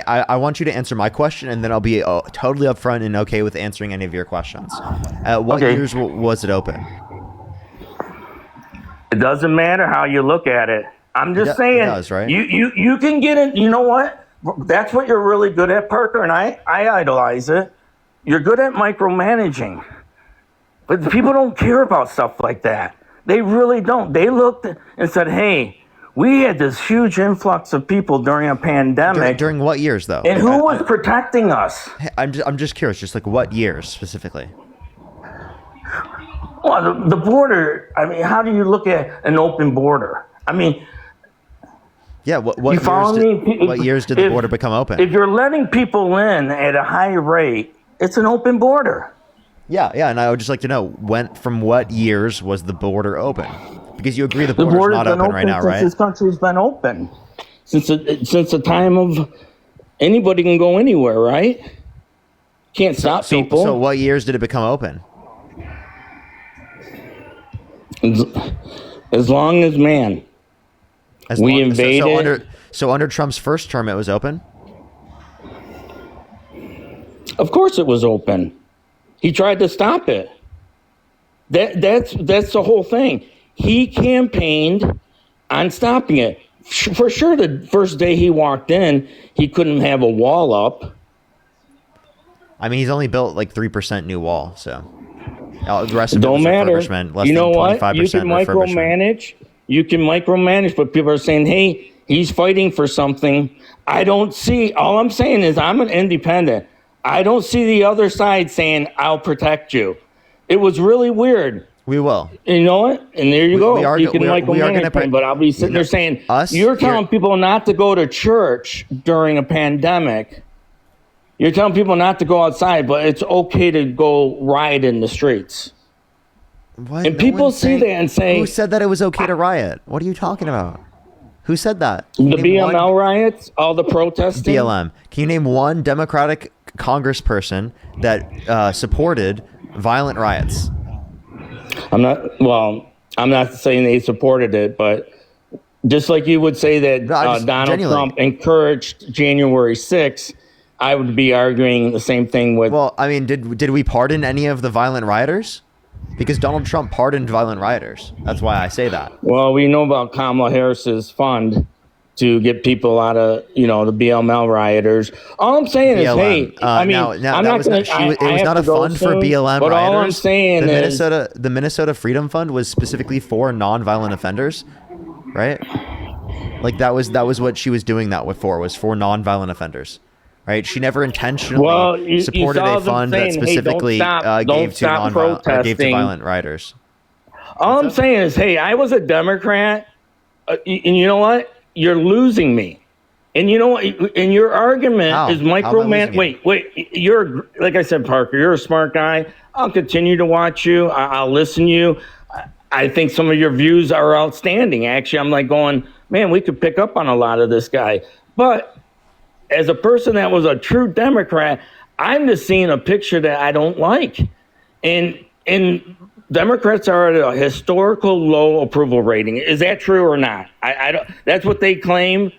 I want you to answer my question, and then I'll be totally upfront and okay with answering any of your questions. What Okay. years was it open? It doesn't matter how you look at it. I'm just It saying, does, right? you can get in. You know what? That's what you're really good at, Parker, and I idolize it. You're good at micromanaging, but people don't care about stuff like that. They really don't. They looked and said, "Hey, we had this huge influx of people during a pandemic. During what years, though? And who was protecting us?" I'm just curious, just like what years specifically? Well, the border. I mean, how do you look at an open border? I mean, Yeah, you follow me? what years did the border become open? If you're letting people in at a high rate, it's an open border. Yeah, and I would just like to know from what years was the border open? Because you agree the The border's border's not been open right now, since right? this country's been open. Since the time of anybody can go anywhere, right? Can't stop people. So what years did it become open? As long as man. We invaded. So under Trump's first term, it was open? Of course it was open. He tried to stop it. That's the whole thing. He campaigned on stopping it. For sure, the first day he walked in, he couldn't have a wall up. I mean, he's only built like 3% new wall, so the rest of it Don't was matter. refurbishment. Less You know than what? 25% You can refurbishment. micromanage. You can micromanage, but people are saying, "Hey, he's fighting for something." I don't see. All I'm saying is, I'm an independent. I don't see the other side saying, "I'll protect you." It was really weird. We will. You know what? And there you go. You can we are gonna micromanage, but I'll be sitting there saying, "You're telling people not to go to church during a pandemic. You're telling people not to go outside, but it's okay to go riot in the streets." What? And people see that and say, "Who said that it was okay to riot? What are you talking about? Who said that?" The BLM riots, all the protesting. BLM. Can you name one Democratic congressperson that supported violent riots? I'm not saying they supported it, but just like you would say that Donald Trump encouraged January 6th, I would be arguing the same thing with. Well, I mean, did we pardon any of the violent rioters? Because Donald Trump pardoned violent rioters. That's why I say that. Well, we know about Kamala Harris's fund to get people out of, the BLM rioters. All I'm saying is, hey, I mean, I'm not going to. It was not a fund for BLM but rioters. All I'm saying is, the Minnesota Freedom Fund was specifically for nonviolent offenders, right? Like that was what she was doing that for nonviolent offenders, right? She never intentionally supported a fund that specifically gave to violent rioters. All I'm saying is, hey, I was a Democrat, and you know what? You're losing me. And you know what? And your argument is microman. Wait. You're, like I said, Parker, you're a smart guy. I'll continue to watch you. I'll listen to you. I think some of your views are outstanding. Actually, I'm like going, man, we could pick up on a lot of this guy. But as a person that was a true Democrat, I'm just seeing a picture that I don't like. And Democrats are at a historical low approval rating. Is that true or not? I don't. That's what they claim.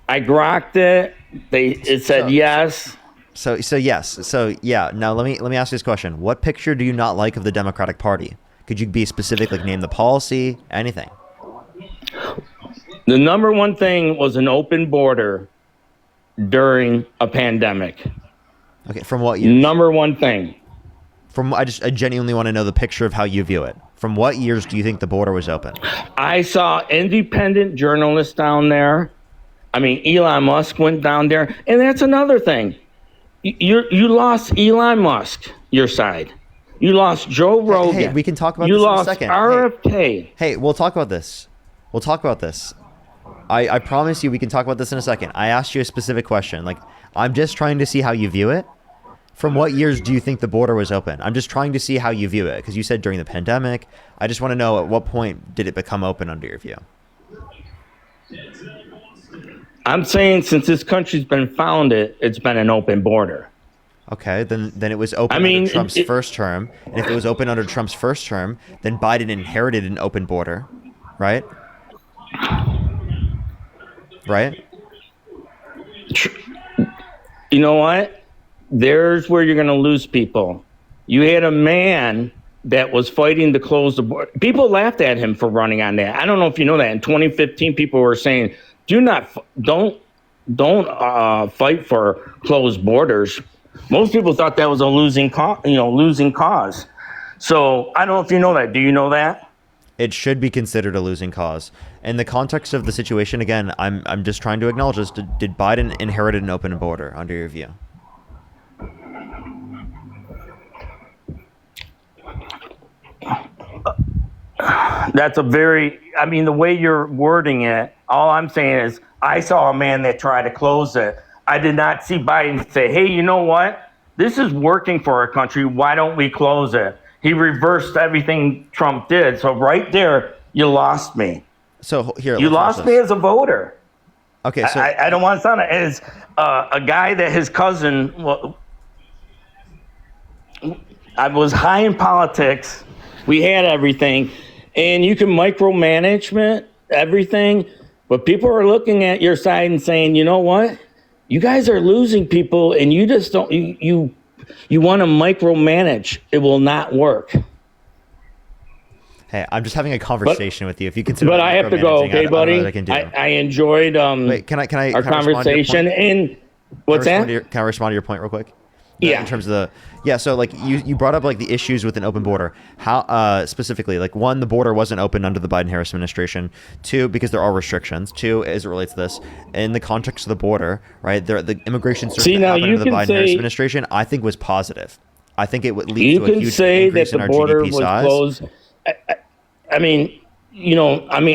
I grokked it. It said yes. So yes. So yeah. Now let me ask you this question: what picture do you not like of the Democratic Party? Could you be specific, like name the policy, anything? The number one thing was an open border during a pandemic. Okay, from what year? Number one thing. I genuinely want to know the picture of how you view it. From what years do you think the border was open? I saw independent journalists down there. I mean, Elon Musk went down there. And that's another thing. You lost Elon Musk, your side. You lost Joe Rogan. Hey, we can talk about this in a second. You lost RFK. Hey, we'll talk about this. I promise you we can talk about this in a second. I asked you a specific question. Like, I'm just trying to see how you view it. From what years do you think the border was open? I'm just trying to see how you view it, because you said during the pandemic. I just want to know at what point did it become open under your view? I'm saying since this country's been founded, it's been an open border. Okay, then it was open under Trump's first term. And if it was open under Trump's first term, then Biden inherited an open border, right? Right? You know what? There's where you're going to lose people. You had a man that was fighting to close the border. People laughed at him for running on that. I don't know if you know that. In 2015, people were saying, don't fight for closed borders. Most people thought that was a losing cause. So I don't know if you know that. Do you know that? It should be considered a losing cause. In the context of the situation, again, I'm just trying to acknowledge this. Did Biden inherit an open border under your view? That's the way you're wording it, all I'm saying is I saw a man that tried to close it. I did not see Biden say, hey, you know what? This is working for our country. Why don't we close it? He reversed everything Trump did. So right there, you lost me. So here, you lost me as a voter. Okay, so I don't want to sound as a guy that his cousin. Well, I was high in politics. We had everything, and you can micromanagement everything, but people are looking at your side and saying, you know what? You guys are losing people, and you just don't. You want to micromanage. It will not work. Hey, I'm just having a conversation with you. If you consider, but I have to go. Okay, buddy. I enjoyed Wait, can I our conversation. And what's that? Can I respond to your point real quick? Yeah. In terms of so like you brought up like the issues with an open border. How specifically, like, one, the border wasn't open under the Biden-Harris administration. Two, because there are restrictions. Two, as it relates to this, in the context of the border, right? The immigration surge that happened under the Biden-Harris administration, I think, was positive. I think it would lead to a huge increase in our GDP size. Closed.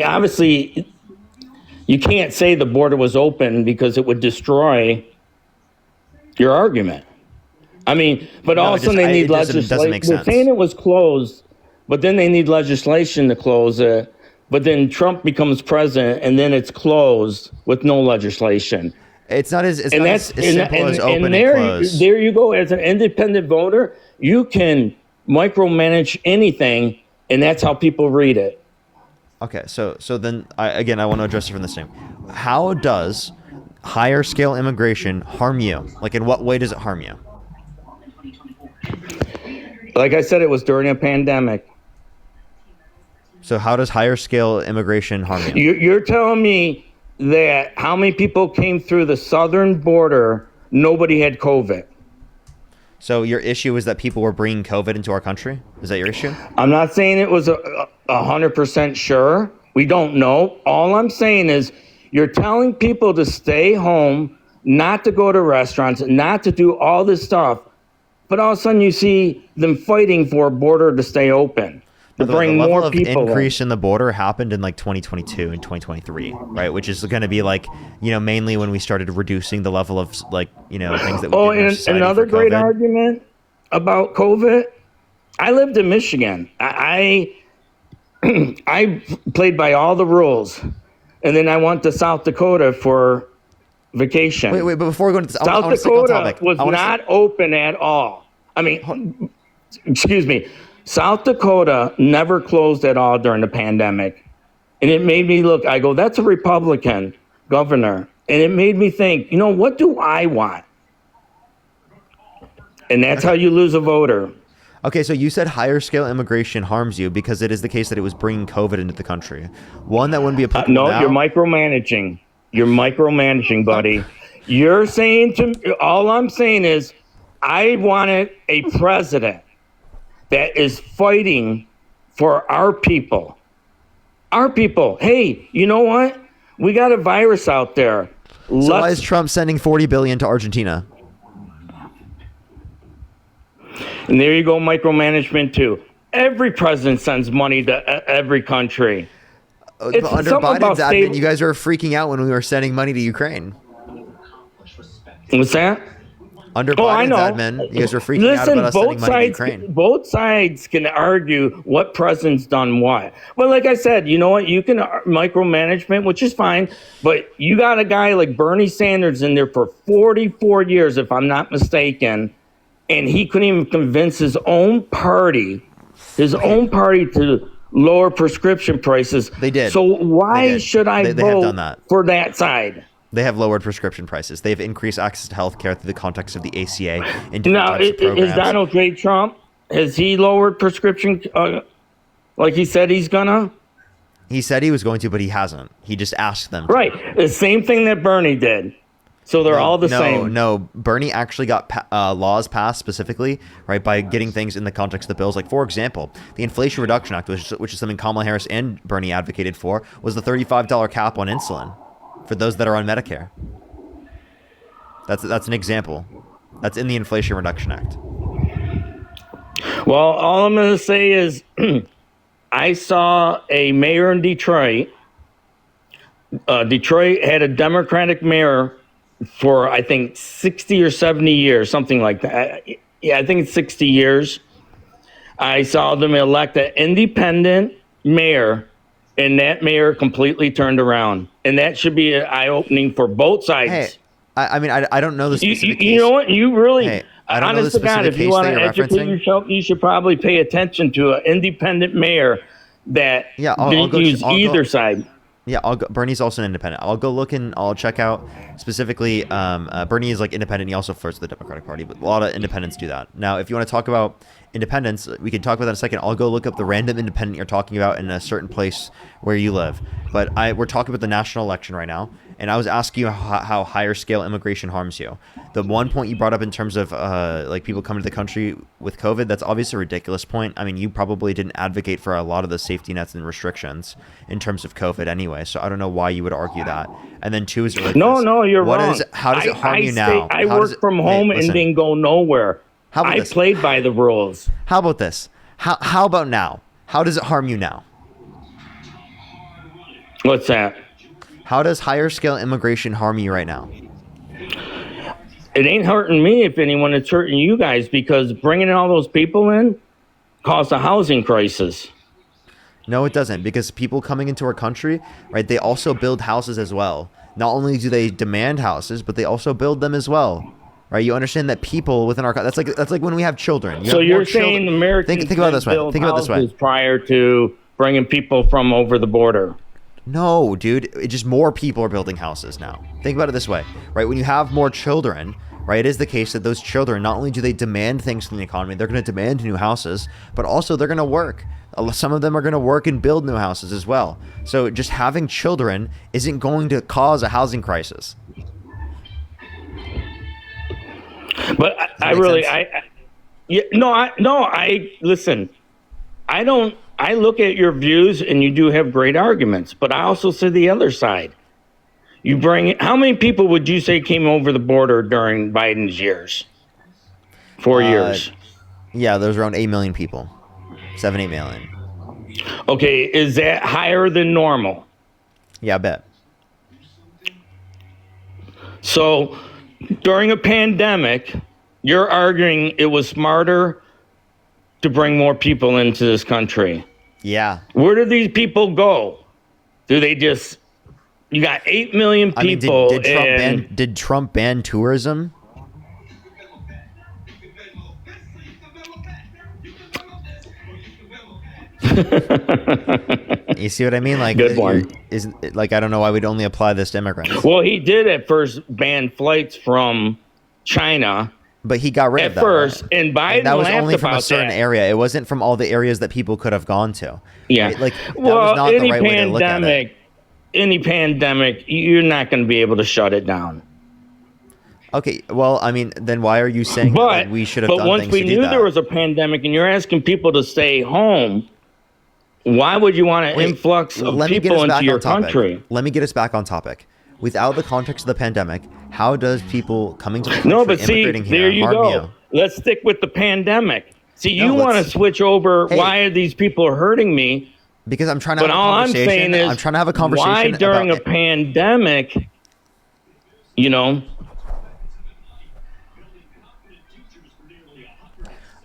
Obviously, you can't say the border was open because it would destroy your argument. But all of a sudden they need legislation. They're saying it was closed, but then they need legislation to close it. But then Trump becomes president, and then it's closed with no legislation. It's not as simple as open and close. There you go. As an independent voter, you can micromanage anything, and that's how people read it. Okay, so then I want to address it from this thing. How does higher scale immigration harm you? Like, in what way does it harm you? Like I said, it was during a pandemic. So how does higher scale immigration harm you? You're telling me that how many people came through the southern border, nobody had COVID? So your issue is that people were bringing COVID into our country? Is that your issue? I'm not saying it was 100% sure. We don't know. All I'm saying is you're telling people to stay home, not to go to restaurants, not to do all this stuff. But all of a sudden you see them fighting for a border to stay open, to bring more people. The increase in the border happened in like 2022 and 2023, right? Which is going to be like, mainly when we started reducing the level of things that we did in our society. Another great argument about COVID. I lived in Michigan. I played by all the rules, and then I went to South Dakota for vacation. Wait, but before we go into this, South Dakota was not open at all. Excuse me. South Dakota never closed at all during the pandemic. And it made me look, I go, that's a Republican governor. And it made me think, what do I want? And that's how you lose a voter. Okay, so you said higher scale immigration harms you because it is the case that it was bringing COVID into the country. One, that wouldn't be applicable now. You're micromanaging. You're micromanaging, buddy. You're saying all I'm saying is I wanted a president that is fighting for our people. Our people. Hey, you know what? We got a virus out there. So why is Trump sending $40 billion to Argentina? And there you go, micromanagement too. Every president sends money to every country. Under Biden's admin, you guys were freaking out when we were sending money to Ukraine. What's that? Under Biden's admin, you guys were freaking out about us sending money to Ukraine. Both sides can argue what president's done what. Well, like I said, you know what? You can micromanagement, which is fine, but you got a guy like Bernie Sanders in there for 44 years, if I'm not mistaken, and he couldn't even convince his own party to lower prescription prices. They did. So why should I vote for that side? They have lowered prescription prices. They've increased access to healthcare through the context of the ACA and different Now, types of programs. is Donald J. Trump, has he lowered prescription like he said he's gonna? He said he was going to, but he hasn't. He just asked them to. Right. The same thing that Bernie did. So they're all the same. No, Bernie actually got laws passed specifically, right, by getting things in the context of the bills. Like, for example, the Inflation Reduction Act, which is something Kamala Harris and Bernie advocated for, was the $35 cap on insulin for those that are on Medicare. That's an example. That's in the Inflation Reduction Act. Well, all I'm going to say is I saw a mayor in Detroit. Detroit had a Democratic mayor for, I think, 60 or 70 years, something like that. Yeah, I think it's 60 years. I saw them elect an independent mayor, and that mayor completely turned around. And that should be an eye-opening for both sides. Hey, I mean, I don't know the specific case. You know what? You really... Hey, I don't know the specific God, if you case want that to you're educate referencing. yourself, you should probably pay attention to an independent mayor that didn't use either side. Yeah, Bernie's also an independent. I'll go look and I'll check out specifically. Bernie is like independent. He also floats the Democratic Party, but a lot of independents do that. Now, if you want to talk about independents, we can talk about that in a second. I'll go look up the random independent you're talking about in a certain place where you live. But we're talking about the national election right now, and I was asking you how higher scale immigration harms you. The one point you brought up in terms of like people coming to the country with COVID, that's obviously a ridiculous point. I mean, you probably didn't advocate for a lot of the safety nets and restrictions in terms of COVID anyway, so I don't know why you would argue that. And then two is no, you're wrong. How does it harm you now? I work from home and didn't go nowhere. I played by the rules. How about this? How about now? How does it harm you now? What's that? How does higher scale immigration harm you right now? It ain't hurting me, if anyone. It's hurting you guys, because bringing all those people in caused a housing crisis. No, it doesn't, because people coming into our country, right, they also build houses as well. Not only do they demand houses, but they also build them as well. Right, you understand that people within our that's like when we have children. So you're saying Americans think about it this way. Think about it this way. Prior to bringing people from over the border. No, dude, it just more people are building houses now. Think about it this way, right? When you have more children, right, it is the case that those children, not only do they demand things from the economy, they're going to demand new houses, but also they're going to work. Some of them are going to work and build new houses as well. So just having children isn't going to cause a housing crisis. But listen, I look at your views and you do have great arguments, but I also see the other side. How many people would you say came over the border during Biden's years? 4 years. Yeah, there's around 8 million people. 7-8 million. Okay, is that higher than normal? Yeah, I bet. So during a pandemic, you're arguing it was smarter to bring more people into this country. Yeah. Where do these people go? Do they just... You got 8 million people. I mean, did Trump ban tourism? You see what I mean? Like, good one. Like, I don't know why we'd only apply this to immigrants. Well, he did at first ban flights from China. But he got rid of that. At first, and Biden that was laughed only from a about certain that. area. It wasn't from all the areas that people could have gone to. Yeah. Right? Like, that was not the right way to look at it. Any pandemic, you're not going to be able to shut it down. Okay, well, I mean, then why are you saying that we should have done things to do that? But once we knew there was a pandemic and you're asking people to stay home, why would you want an influx of people into your country? Let me get us back on topic. Without the context of the pandemic, how does people coming to the country, immigrating here, harm you? Let's stick with the pandemic. See, you want to switch over, why are these people hurting me? Because I'm trying to have a conversation. I'm saying is, I'm trying to have a conversation. Why during a pandemic,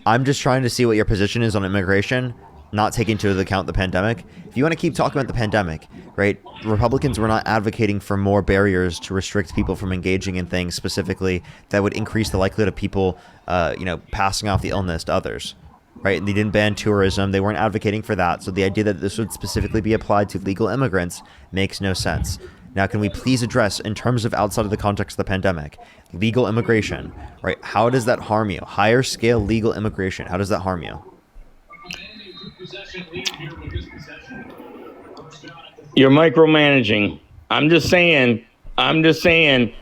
I'm just trying to see what your position is on immigration, not taking into account the pandemic. If you want to keep talking about the pandemic, right? Republicans were not advocating for more barriers to restrict people from engaging in things specifically that would increase the likelihood of people, passing off the illness to others. Right? They didn't ban tourism. They weren't advocating for that. So the idea that this would specifically be applied to legal immigrants makes no sense. Now, can we please address, in terms of outside of the context of the pandemic, legal immigration, right? How does that harm you? Higher scale legal immigration, how does that harm you? You're micromanaging. I'm just saying. Let's bring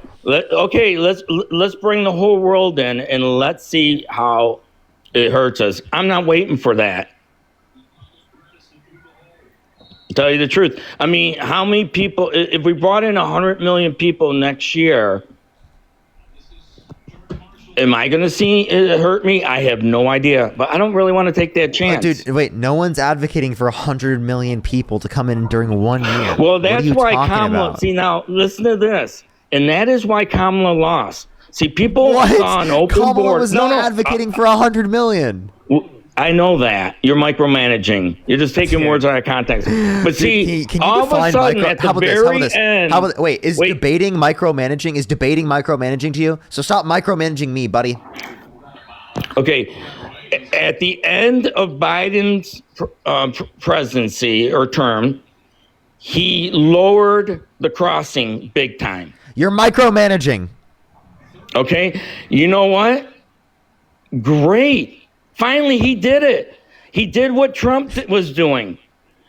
the whole world in and let's see how it hurts us. I'm not waiting for that. To tell you the truth. I mean, how many people, if we brought in 100 million people next year, am I going to see it hurt me? I have no idea, but I don't really want to take that chance. Dude, wait, no one's advocating for 100 million people to come in during 1 year. Well, that's why Kamala, see now, listen to this. And that is why Kamala lost. See, people saw an open Kamala board. was not advocating for 100 million. I know that. You're micromanaging. You're just taking words out of context. But see, can you all of a sudden, at the very end... Is debating micromanaging to you? So stop micromanaging me, buddy. Okay. At the end of Biden's presidency or term, he lowered the crossing big time. You're micromanaging. Okay. You know what? Great. Finally, he did it. He did what Trump was doing.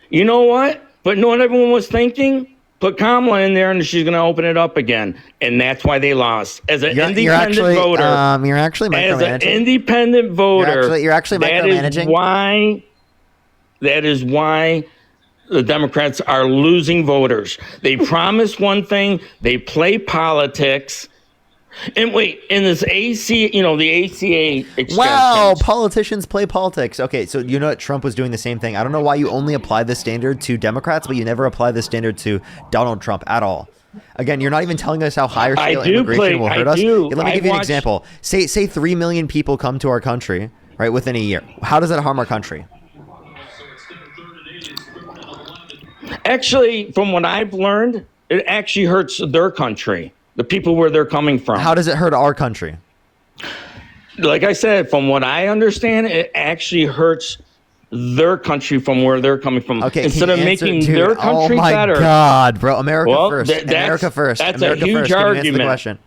You know what? But know what everyone was thinking? Put Kamala in there and she's going to open it up again. And that's why they lost. As an independent voter. You're actually micromanaging. As an independent voter. You're actually micromanaging. That is why the Democrats are losing voters. They promise one thing. They play politics. And wait, in this the ACA extensions. Wow, politicians play politics. Okay, so you know what? Trump was doing the same thing. I don't know why you only apply this standard to Democrats, but you never apply this standard to Donald Trump at all. Again, you're not even telling us how higher scale immigration will hurt us. Yeah, let me give you an example. Say 3 million people come to our country, right, within a year. How does that harm our country? Actually, from what I've learned, it actually hurts their country. The people where they're coming from. How does it hurt our country? Like I said, from what I understand, it actually hurts their country from where they're coming from. Okay, instead of making their country better. Oh my God, bro! America first. America first. That's America a huge first. argument.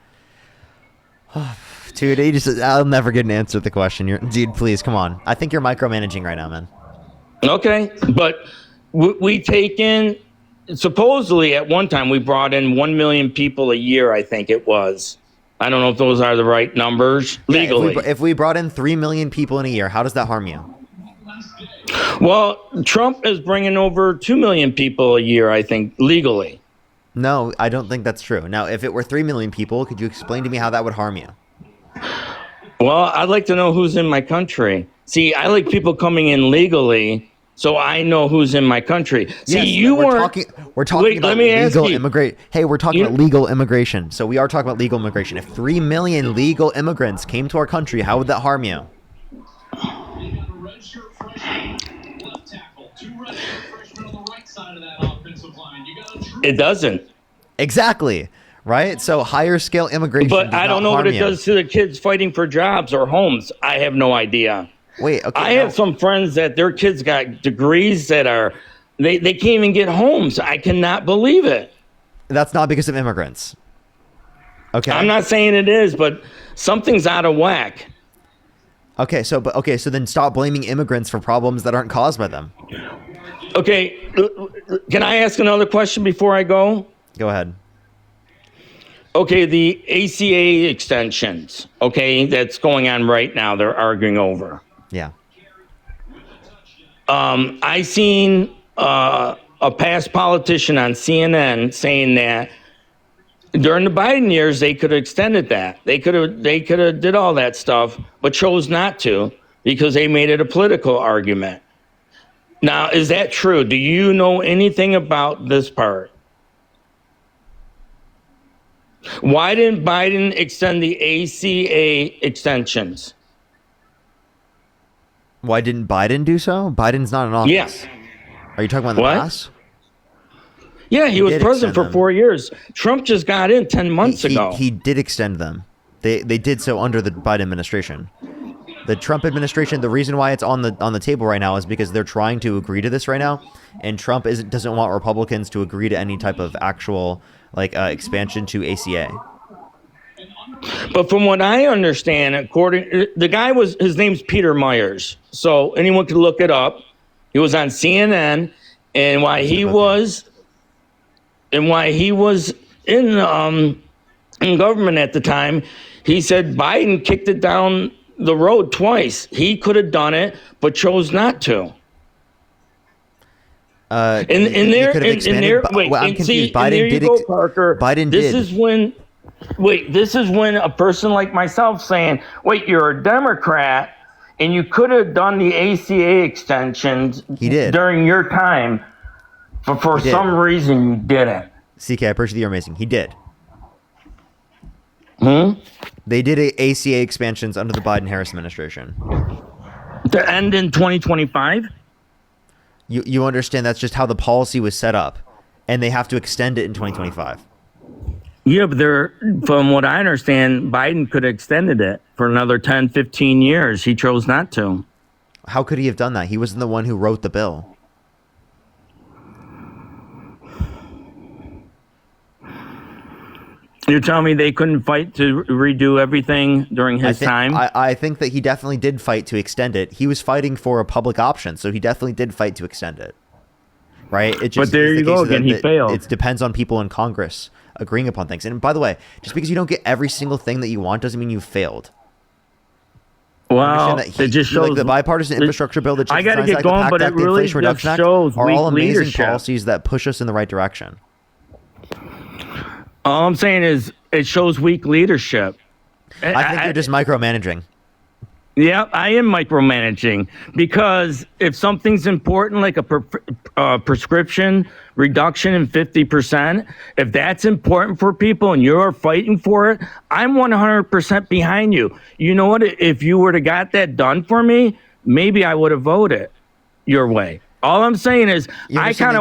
Dude, I'll never get an answer to the question. Dude, please, come on. I think you're micromanaging right now, man. Okay, but we take in. Supposedly, at one time, we brought in 1 million people a year, I think it was. I don't know if those are the right numbers legally. If we brought in 3 million people in a year, how does that harm you? Well, Trump is bringing over 2 million people a year, I think, legally. No, I don't think that's true. Now, if it were 3 million people, could you explain to me how that would harm you? Well, I'd like to know who's in my country. See, I like people coming in legally. So I know who's in my country. See, we're talking about legal immigration. Hey, we're talking about legal immigration. So we are talking about legal immigration. If 3 million legal immigrants came to our country, how would that harm you? It doesn't. Exactly. Right? So higher scale immigration. But I don't know what it does to the kids fighting for jobs or homes. I have no idea. Wait, okay. I have some friends that their kids got degrees that are, they can't even get homes. I cannot believe it. That's not because of immigrants. Okay. I'm not saying it is, but something's out of whack. Okay, so then stop blaming immigrants for problems that aren't caused by them. Okay, can I ask another question before I go? Go ahead. Okay, the ACA extensions, okay, that's going on right now, they're arguing over. Yeah. I seen a past politician on CNN saying that during the Biden years they could have extended that. They could have did all that stuff, but chose not to because they made it a political argument. Now, is that true? Do you know anything about this part? Why didn't Biden extend the ACA extensions? Why didn't Biden do so? Biden's not in office. Yes. Are you talking about the past? Yeah, he was president for 4 years. Trump just got in 10 months ago. He did extend them. They did so under the Biden administration. The Trump administration, the reason why it's on the table right now is because they're trying to agree to this right now, and Trump doesn't want Republicans to agree to any type of actual like expansion to ACA. But from what I understand, his name's Peter Myers. So anyone can look it up. He was on CNN, and while he was in government at the time, he said Biden kicked it down the road twice. He could have done it, but chose not to. I'm confused. Biden did. Parker. Biden did. This is when a person like myself saying, wait, you're a Democrat and you could have done the ACA extensions during your time, but for some reason you didn't. CK, I appreciate you're amazing. He did. They did ACA expansions under the Biden-Harris administration. To end in 2025? You understand that's just how the policy was set up, and they have to extend it in 2025. Yeah, but from what I understand, Biden could have extended it for another 10, 15 years. He chose not to. How could he have done that? He wasn't the one who wrote the bill. You're telling me they couldn't fight to redo everything during his time? I think that he definitely did fight to extend it. He was fighting for a public option, so he definitely did fight to extend it. Right? But there you go again. He failed. It depends on people in Congress agreeing upon things. And by the way, just because you don't get every single thing that you want doesn't mean you failed. Well, it just shows like the bipartisan infrastructure bill, the I got to get going, but it really just shows are all amazing leadership. Policies that push us in the right direction. All I'm saying is it shows weak leadership. I think you're just micromanaging. Yeah, I am micromanaging because if something's important, like a prescription reduction in 50%, if that's important for people and you're fighting for it, I'm 100% behind you. You know what? If you were to got that done for me, maybe I would have voted your way. All I'm saying is, I think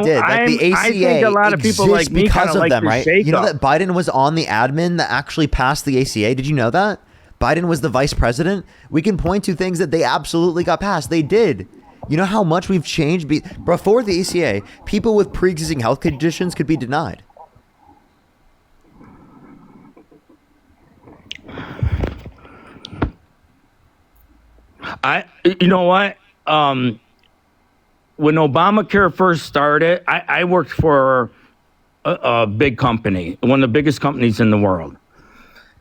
a lot of people like me kind of like them, right? You know that Biden was on the admin that actually passed the ACA. Did you know that? Biden was the vice president. We can point to things that they absolutely got passed. They did. You know how much we've changed? Before the ACA, people with pre-existing health conditions could be denied. You know what? When Obamacare first started, I worked for a big company, one of the biggest companies in the world.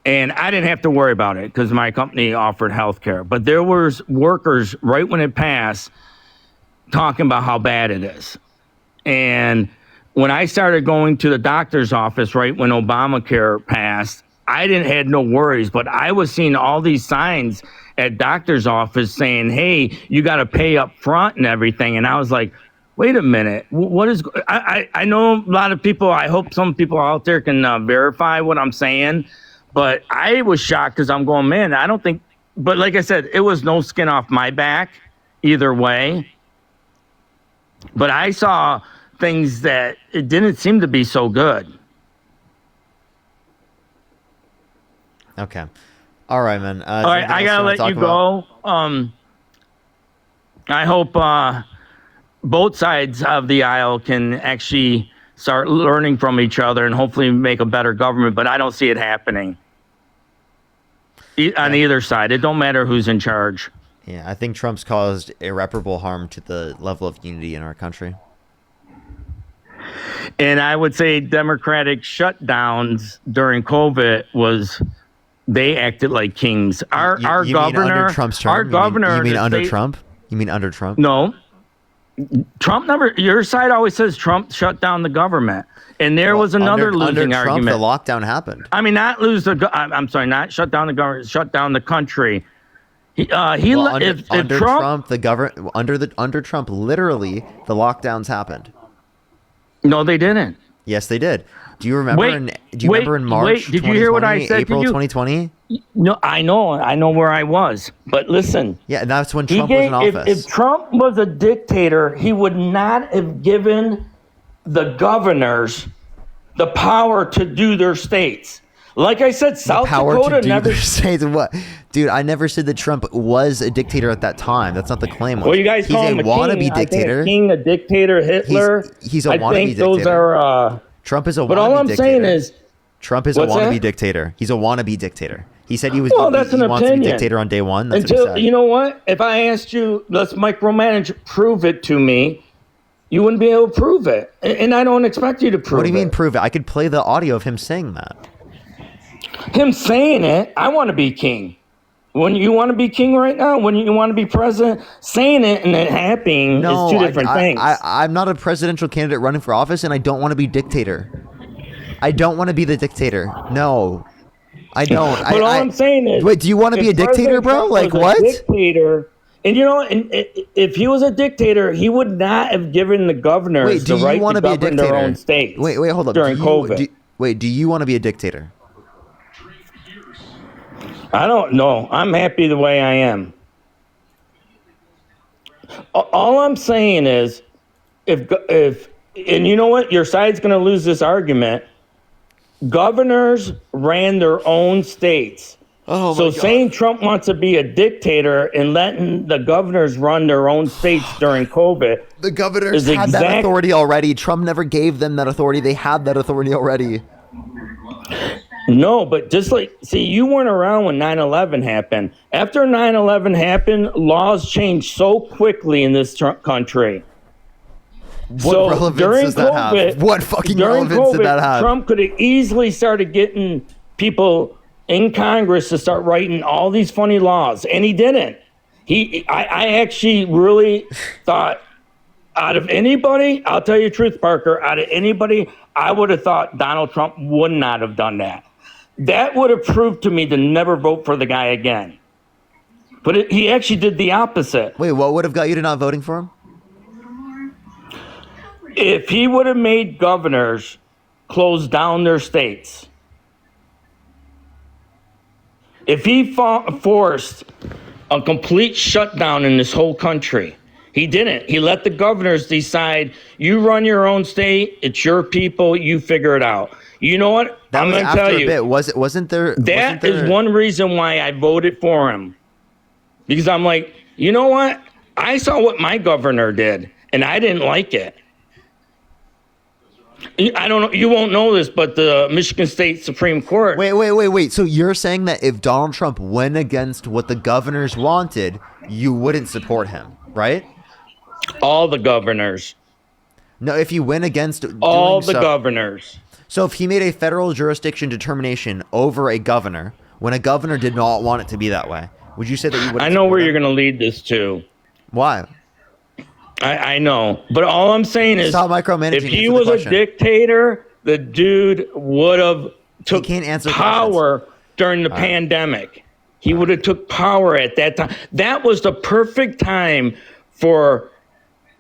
And I didn't have to worry about it because my company offered health care. But there was workers right when it passed talking about how bad it is. And when I started going to the doctor's office right when Obamacare passed, I had no worries. But I was seeing all these signs at doctor's office saying, hey, you got to pay up front and everything. And I was like, wait a minute. What is I know a lot of people, I hope some people out there can verify what I'm saying. But I was shocked because I'm going, man, I don't think, but like I said, it was no skin off my back either way. But I saw things that it didn't seem to be so good. Okay. All right, man. All right, I got to let you go. I hope both sides of the aisle can actually start learning from each other and hopefully make a better government, but I don't see it happening. On either side. It don't matter who's in charge. Yeah, I think Trump's caused irreparable harm to the level of unity in our country. And I would say Democratic shutdowns during COVID they acted like kings. Our governor, under Trump's term? Our governor. You mean under Trump? You mean under Trump? No. Trump never. Your side always says Trump shut down the government, and there was another losing under argument. Trump, the lockdown happened. I mean, not lose the. I'm sorry, not shut down the government. Shut down the country. Under Trump, the government under Trump, literally the lockdowns happened. No, they didn't. Yes, they did. Do you remember? Remember in March? Did you hear what I said? April 2020. No, I know where I was. But listen. Yeah, and that's when Trump was in office. If Trump was a dictator, he would not have given the governors the power to do their states. Like I said, South Dakota never. What, dude? I never said that Trump was a dictator at that time. That's not the claim. Well, you guys call him a wannabe dictator. A dictator, Hitler. He's a wannabe dictator. Those are Trump is a but wannabe all I'm dictator. saying is Trump is a wannabe dictator. He's a wannabe dictator. He said he was. Well, that's an opinion. Wants to be dictator on day one. That's what he said. You know what? If I asked you, let's micromanage, prove it to me, you wouldn't be able to prove it. And I don't expect you to prove it. What do you mean prove it? I could play the audio of him saying that. Him saying it, I want to be king. When you want to be king right now, when you want to be president, saying it and it happening is two different things. I'm not a presidential candidate running for office, and I don't want to be dictator. I don't want to be the dictator. No, I don't. But all I'm saying is, wait, do you want to be a dictator, bro? Like what? Dictator. And you know, if he was a dictator, he would not have given the governors the right to govern their own states. Wait, hold up. During COVID. Do you want to be a dictator? I don't know. I'm happy the way I am. All I'm saying is, if and you know what, your side's going to lose this argument. Governors ran their own states. Oh, so saying Trump wants to be a dictator and letting the governors run their own states during COVID. The governors had that authority already. Trump never gave them that authority. They had that authority already. No, but just like, see, you weren't around when 9/11 happened. After 9/11 happened, laws changed so quickly in this country. What relevance does that have? What fucking relevance did that have? Trump could have easily started getting people in Congress to start writing all these funny laws, and he didn't. I actually really thought, out of anybody, I'll tell you the truth, Parker, out of anybody, I would have thought Donald Trump would not have done that. That would have proved to me to never vote for the guy again. But he actually did the opposite. Wait, what would have got you to not voting for him? If he would have made governors close down their states, if he forced a complete shutdown in this whole country, he didn't. He let the governors decide, you run your own state, it's your people, you figure it out. You know what? I'm going to tell you. Wasn't there? That is one reason why I voted for him. Because I'm like, you know what? I saw what my governor did, and I didn't like it. I don't know. You won't know this, but the Michigan State Supreme Court. Wait. So you're saying that if Donald Trump went against what the governors wanted, you wouldn't support him, right? All the governors. No, if he went against all the governors. So if he made a federal jurisdiction determination over a governor, when a governor did not want it to be that way, would you say that you would? I know where you're going to lead this to. Why? I know, but all I'm saying is, stop micromanaging. If he was a dictator, the dude would have took power during the pandemic. He would have took power at that time. That was the perfect time for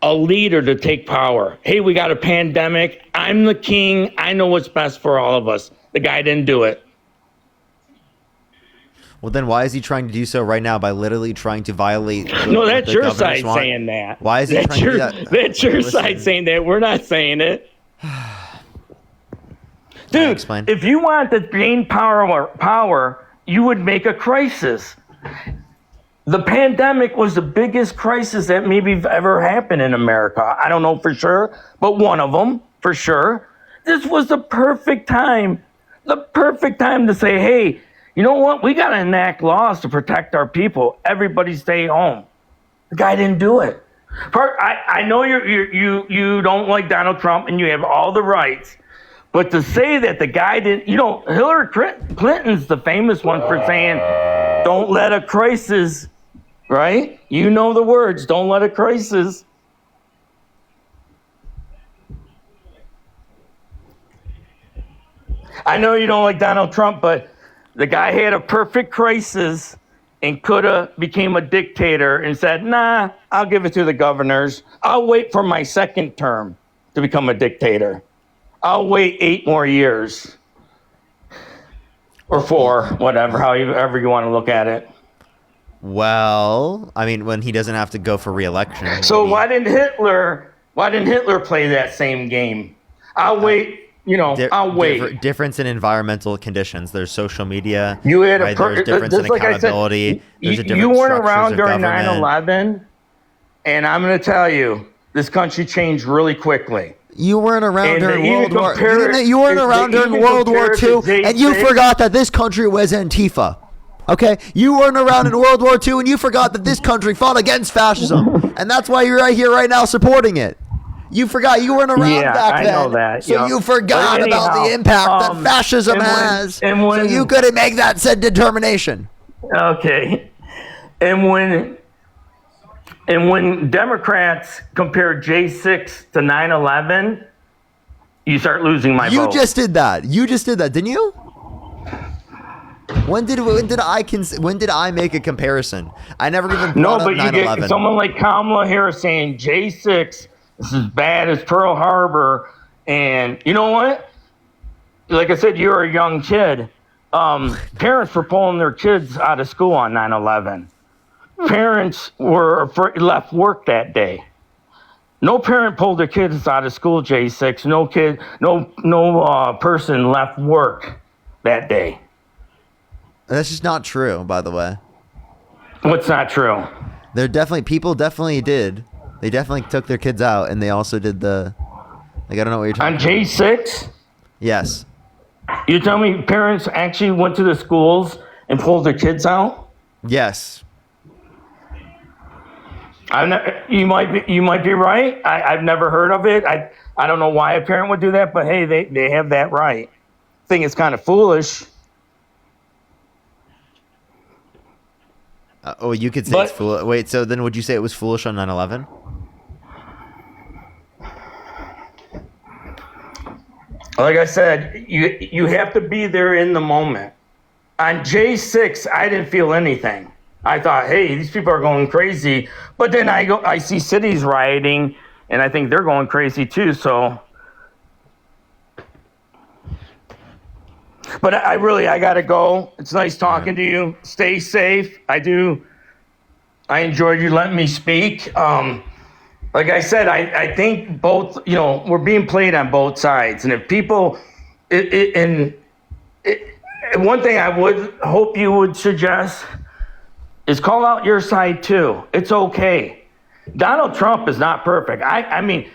a leader to take power. Hey, we got a pandemic. I'm the king. I know what's best for all of us. The guy didn't do it. Well, then why is he trying to do so right now by literally trying to violate? No, that's your side saying that. Why is he trying to do that? That's your side saying that. We're not saying it. Dude, if you want to gain power, you would make a crisis. The pandemic was the biggest crisis that maybe ever happened in America. I don't know for sure, but one of them for sure. This was the perfect time to say, hey, you know what? We got to enact laws to protect our people. Everybody stay home. The guy didn't do it. I know you don't like Donald Trump and you have all the rights, but to say that the guy didn't, Hillary Clinton's the famous one for saying, don't let a crisis, right? You know the words, don't let a crisis. I know you don't like Donald Trump, but the guy had a perfect crisis and could have became a dictator and said, nah, I'll give it to the governors. I'll wait for my second term to become a dictator. I'll wait 8 more years. Or 4, whatever, however you want to look at it. Well, I mean, when he doesn't have to go for re-election. So why didn't Hitler play that same game? I'll wait. I'll wait. Difference in environmental conditions. There's social media. You had there's difference in accountability. There's a different you weren't around during government. 9/11, and I'm going to tell you, this country changed really quickly. You weren't around And during even World War. compare it- You weren't they around during even World War compare it to II, and you J6. forgot that this country was Antifa. Okay, you weren't around in World War II, and you forgot that this country fought against fascism, and that's why you're right here right now supporting it. You forgot you weren't around back I then, know that. so Yeah. you forgot But about anyhow, the impact that fascism and when- has. and when- So you couldn't make that said determination. Okay. And when Democrats compare J6 to 9/11, you start losing my vote. You just did that. You just did that, didn't you? When did I make a comparison? I never even brought No, up but you 9/11. get someone like Kamala Harris saying J6 is as bad as Pearl Harbor, and you know what? Like I said, you're a young kid. Parents were pulling their kids out of school on 9/11. Parents left work that day. No parent pulled their kids out of school. J6. No kid. No person left work that day. That's just not true, by the way. What's not true? People definitely did. They definitely took their kids out, and they also did I don't know what you're talking On J6? Yes. You tell me parents actually went to the schools and pulled their kids out? Yes. You might be right. I've never heard of it. I don't know why a parent would do that, but hey, they have that right. I think it's kind of foolish. You could say it's foolish. Wait, so then would you say it was foolish on 9/11? Like I said, you have to be there in the moment. On J6, I didn't feel anything. I thought, hey, these people are going crazy. But then I see cities rioting, and I think they're going crazy too. So, but I gotta go. It's nice talking to you. Stay safe. I enjoyed you letting me speak. Like I said, I think both, we're being played on both sides. And if people, one thing I would hope you would suggest is call out your side too. It's okay. Donald Trump is not perfect. I mean,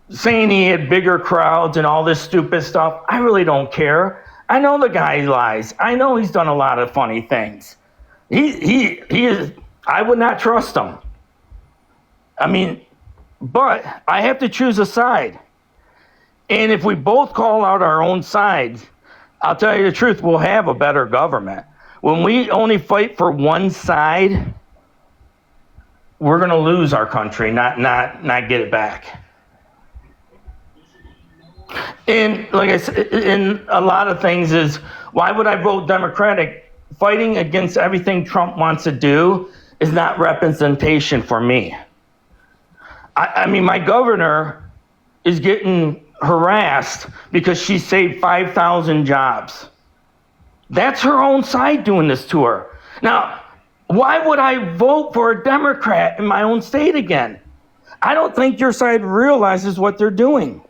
saying he had bigger crowds and all this stupid stuff, I really don't care. I know the guy lies. I know he's done a lot of funny things. He is, I would not trust him. I mean, but I have to choose a side. And if we both call out our own sides, I'll tell you the truth, we'll have a better government. When we only fight for one side, we're going to lose our country, not get it back. And like I said, in a lot of things is, why would I vote Democratic? Fighting against everything Trump wants to do is not representation for me. I mean, my governor is getting harassed because she saved 5,000 jobs. That's her own side doing this to her. Now, why would I vote for a Democrat in my own state again? I don't think your side realizes what they're doing.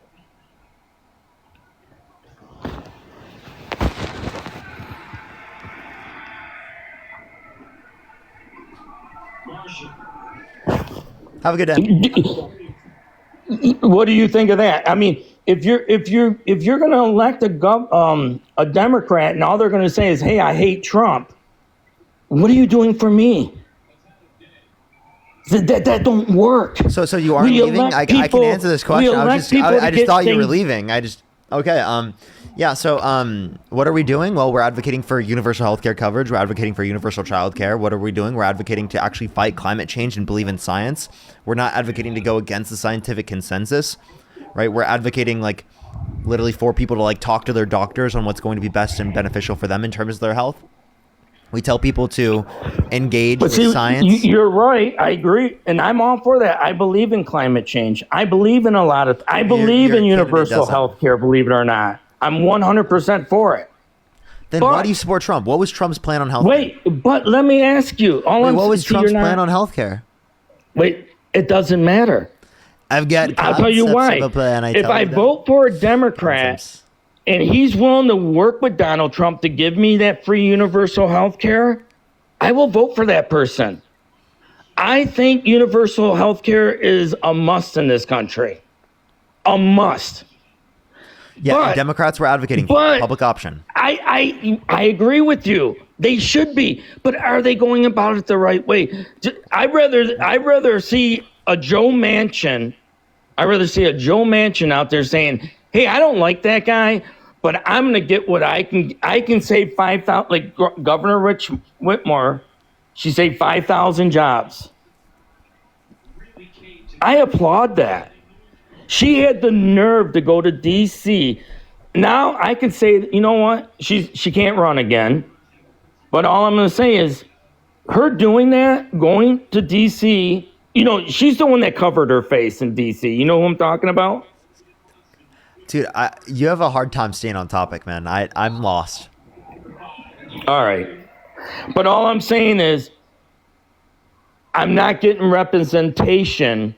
Have a good day. What do you think of that? I mean, if you're going to elect a Democrat and all they're going to say is, "Hey, I hate Trump," what are you doing for me? That don't work. So you are leaving? I can answer this question. I just thought you were leaving. Okay. Yeah. So what are we doing? Well, we're advocating for universal healthcare coverage. We're advocating for universal childcare. What are we doing? We're advocating to actually fight climate change and believe in science. We're not advocating to go against the scientific consensus, right? We're advocating literally for people to talk to their doctors on what's going to be best and beneficial for them in terms of their health. We tell people to engage with science. You're right. I agree. And I'm all for that. I believe in climate change. I believe in I believe in universal health care, believe it or not. I'm 100% for it. Then why do you support Trump? What was Trump's plan on health care? Wait, but let me ask you. What was Trump's plan on health care? Wait, it doesn't matter. I'll tell you why. If I vote for a Democrat and he's willing to work with Donald Trump to give me that free universal health care, I will vote for that person. I think universal health care is a must in this country. a must. Yeah, but Democrats were advocating for public option. I agree with you. They should be, but are they going about it the right way? I'd rather see a Joe Manchin. I'd rather see a Joe Manchin out there saying, "Hey, I don't like that guy, but I'm going to get what I can. I can save 5,000." Like Governor Rich Whitmore, she saved 5,000 jobs. I applaud that. She had the nerve to go to D.C. Now I can say, you know what? She can't run again. But all I'm going to say is her doing that, going to D.C., she's the one that covered her face in D.C. You know who I'm talking about? Dude, you have a hard time staying on topic, man. I'm lost. All right. But all I'm saying is I'm not getting representation.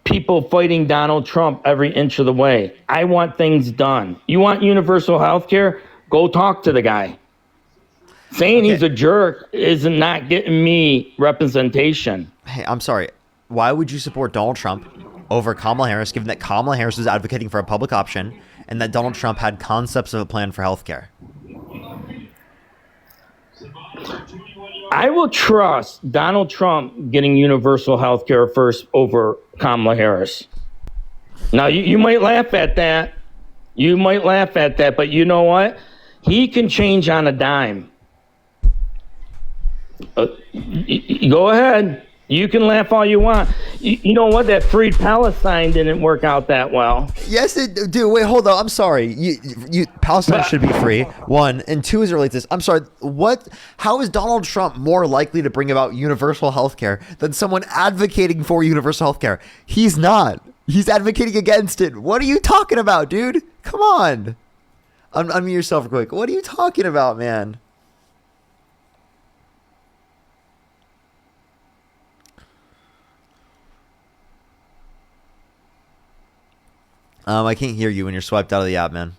People fighting Donald Trump every inch of the way. I want things done. You want universal health care? Go talk to the guy. Saying he's a jerk is not getting me representation. Hey, I'm sorry. Why would you support Donald Trump over Kamala Harris, given that Kamala Harris was advocating for a public option and that Donald Trump had concepts of a plan for health care? I will trust Donald Trump getting universal health care first over Kamala Harris. Now, you might laugh at that. You might laugh at that, but you know what? He can change on a dime. Go ahead. You can laugh all you want. You know what? That freed Palestine didn't work out that well. Yes, it do. Wait, hold on. I'm sorry. Palestine should be free. One, and two, as it relates to this. I'm sorry. What? How is Donald Trump more likely to bring about universal health care than someone advocating for universal health care? He's not. He's advocating against it. What are you talking about, dude? Come on. Unmute yourself real quick. What are you talking about, man? I can't hear you when you're swiped out of the app, man.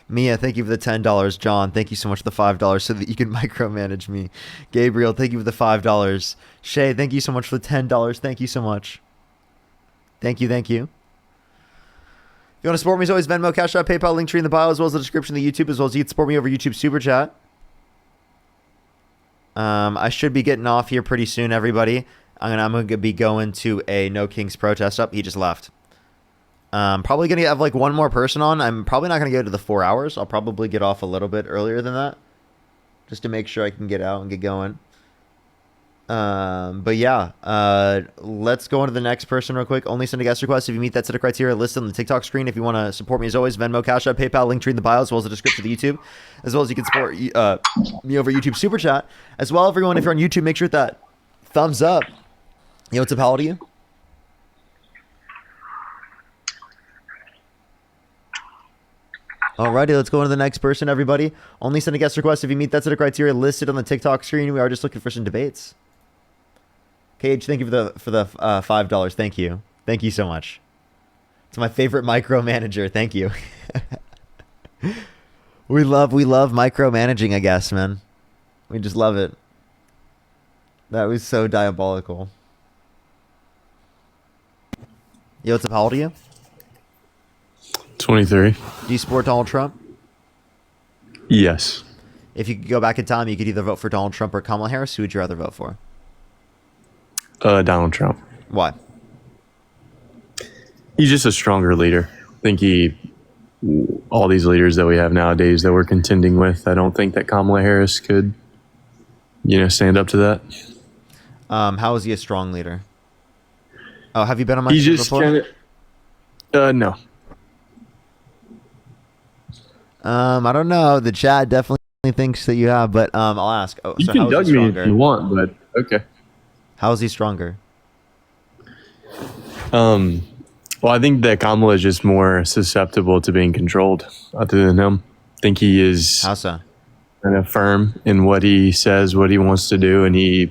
Mia, thank you for the $10. John, thank you so much for the $5 so that you can micromanage me. Gabriel, thank you for the $5. Shay, thank you so much for the $10. Thank you so much. Thank you, thank you. If you want to support me, as always, Venmo, Cash App, PayPal, Linktree in the bio, as well as the description of the YouTube, as well as you can support me over YouTube Super Chat. I should be getting off here pretty soon, everybody. I'm gonna be going to a No Kings protest. Up, he just left. Probably going to have like one more person on. I'm probably not going to go to the 4 hours. I'll probably get off a little bit earlier than that, just to make sure I can get out and get going. But yeah, let's go on to the next person real quick. Only send a guest request if you meet that set of criteria listed on the TikTok screen. If you want to support me, as always, Venmo, Cash App, PayPal, Linktree in the bio, as well as the description of the YouTube, as well as you can support me over YouTube Super Chat as well. Everyone, if you're on YouTube, make sure that thumbs up. Yo, what's up? How old are you? Alrighty, let's go on to the next person, everybody. Only send a guest request if you meet that set of criteria listed on the TikTok screen. We are just looking for some debates. KH, thank you for the $5. Thank you. Thank you so much. It's my favorite micromanager. Thank you. we love micromanaging, I guess, man. We just love it. That was so diabolical. Yo, what's up? How old are you? 23. Do you support Donald Trump? Yes. If you could go back in time, you could either vote for Donald Trump or Kamala Harris. Who would you rather vote for? Donald Trump. Why? He's just a stronger leader. I think all these leaders that we have nowadays that we're contending with, I don't think that Kamala Harris could, stand up to that. How is he a strong leader? Oh, have you been on my show before? No. I don't know. The chat definitely thinks that you have, but I'll ask. Oh, you can dug me if you want, but okay. How is he stronger? Well, I think that Kamala is just more susceptible to being controlled other than him. I think he is How so? kind of firm in what he says, what he wants to do, and he,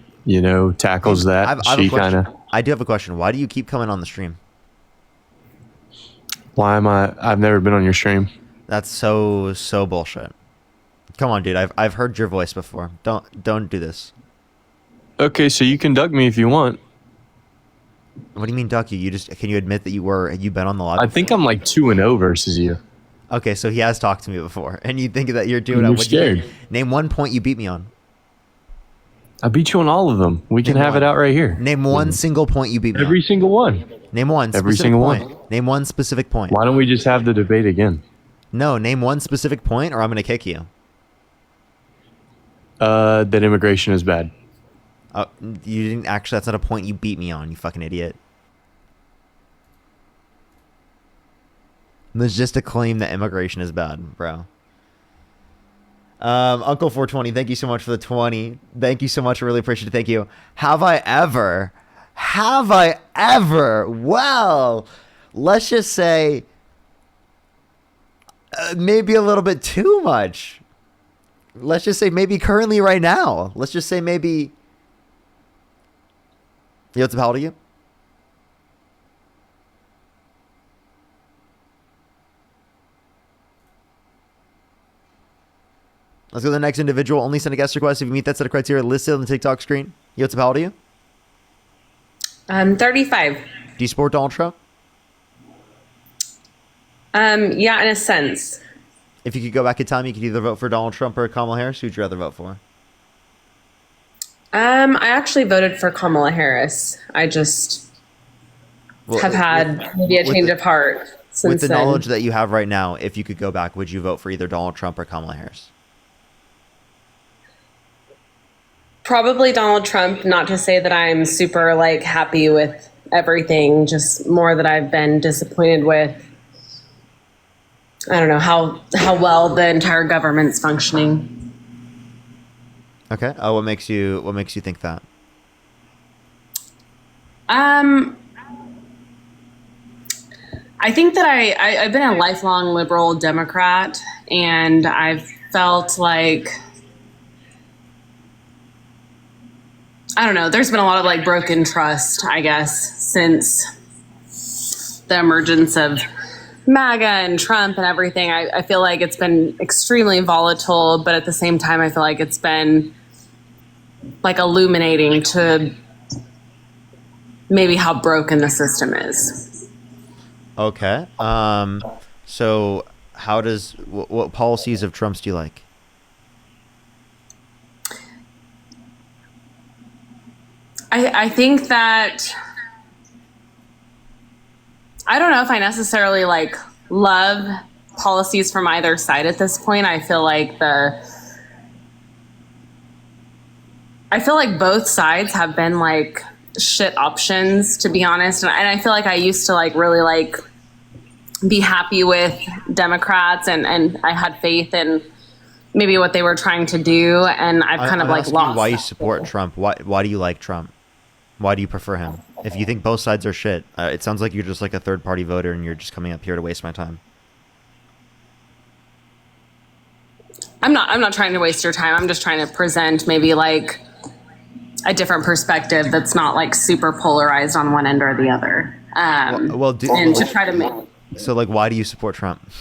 tackles that. I do have a question. Why do you keep coming on the stream? Why am I? I've never been on your stream. That's so bullshit. Come on, dude. I've heard your voice before. Don't do this. Okay, so you can dug me if you want. What do you mean duck you? Can you admit that you bet on the lobby? I think I'm like 2-0 versus you. Okay, so he has talked to me before, and you think that you're doing You're it. scared. Name one point you beat me on. I beat you on all of them. We can have it out right here. Name one single point you beat me Every on. single one. Name one. Every single one. Name one specific point. Why don't we just have the debate again? No, name one specific point, or I'm gonna kick you. That immigration is bad. You didn't actually. That's not a point you beat me on. You fucking idiot. There's just a claim that immigration is bad, bro. Uncle 420, thank you so much for the 20. Thank you so much. I really appreciate it. Thank you. Have I ever? Well, let's just say maybe a little bit too much. Let's just say maybe currently right now. Let's just say maybe. What's how old are you? Let's go to the next individual. Only send a guest request if you meet that set of criteria listed on the TikTok screen. What's how old are you? I'm 35. Do you support Donald Trump? Yeah, in a sense. If you could go back in time, you could either vote for Donald Trump or Kamala Harris. Who'd you rather vote for? I actually voted for Kamala Harris. I just have had maybe a change of heart since with the then. knowledge that you have right now, if you could go back, would you vote for either Donald Trump or Kamala Harris? Probably Donald Trump, not to say that I'm super like happy with everything, just more that I've been disappointed with, I don't know, how well the entire government's functioning. Okay. What makes you think that? I think that I've been a lifelong liberal Democrat, and I've felt like, I don't know, there's been a lot of like broken trust, I guess, since the emergence of MAGA and Trump and everything. I feel like it's been extremely volatile, but at the same time, I feel like it's been like illuminating to maybe how broken the system is. Okay. So how does, what policies of Trump's do you like? I think that, I don't know if I necessarily like love policies from either side at this point. I feel like both sides have been like shit options, to be honest. And I feel like I used to like really like be happy with Democrats, and I had faith in maybe what they were trying to do. And I've kind of like lost. Why you support Trump? Why do you like Trump? Why do you prefer him? If you think both sides are shit, it sounds like you're just like a third party voter and you're just coming up here to waste my time. I'm not trying to waste your time. I'm just trying to present maybe like a different perspective that's not like super polarized on one end or the other. To try to make. So like, why do you support Trump?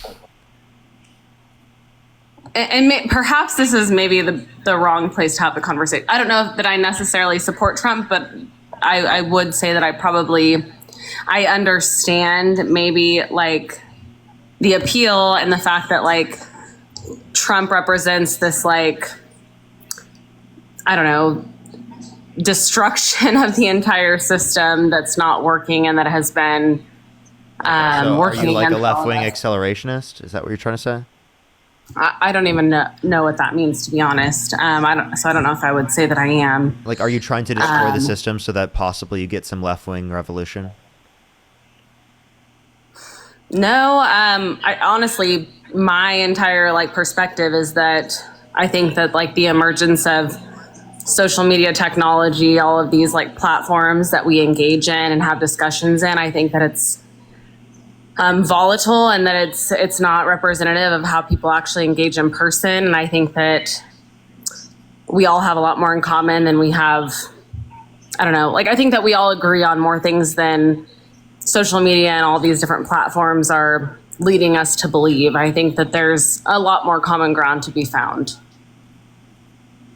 And perhaps this is maybe the wrong place to have the conversation. I don't know that I necessarily support Trump, but I would say that I understand maybe like the appeal and the fact that like Trump represents this like, I don't know, destruction of the entire system that's not working and that has been so working. Are you like a against left-wing accelerationist? Is that what you're trying to say? I don't even know what that means, to be honest. I don't know if I would say that I am. Like, are you trying to destroy the system so that possibly you get some left-wing revolution? No, I honestly, my entire like perspective is that I think that like the emergence of social media technology, all of these like platforms that we engage in and have discussions in, I think that it's volatile and that it's not representative of how people actually engage in person. And I think that we all have a lot more in common than we have. I don't know. Like, I think that we all agree on more things than social media and all these different platforms are leading us to believe. I think that there's a lot more common ground to be found.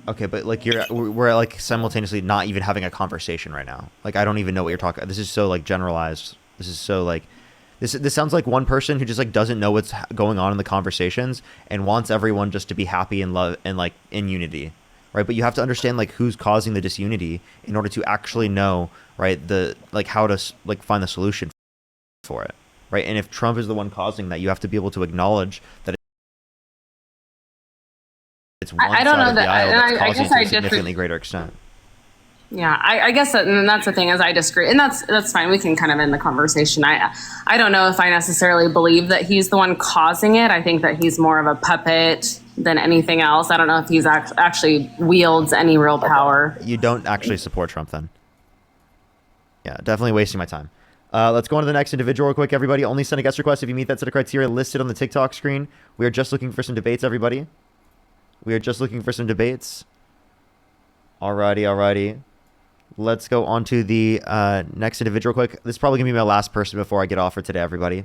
Okay, but like we're like simultaneously not even having a conversation right now. Like I don't even know what you're talking. This is so like generalized. This is so like this sounds like one person who just like doesn't know what's going on in the conversations and wants everyone just to be happy and love and like in unity, right? But you have to understand like who's causing the disunity in order to actually know, right, the like how to like find the solution for it, right? And if Trump is the one causing that, you have to be able to acknowledge that it's one I don't side know of the that. aisle that's causing it to a disagree. significantly greater extent. Yeah, I guess that, and that's the thing is I disagree, and that's fine. We can kind of end the conversation. I don't know if I necessarily believe that he's the one causing it. I think that he's more of a puppet than anything else. I don't know if he's actually wields any real power. You don't actually support Trump then? Yeah, definitely wasting my time. Let's go on to the next individual real quick, everybody. Only send a guest request if you meet that set of criteria listed on the TikTok screen. We are just looking for some debates, everybody. We are just looking for some debates. Alrighty. Let's go on to the next individual quick. This is probably going to be my last person before I get off for today, everybody.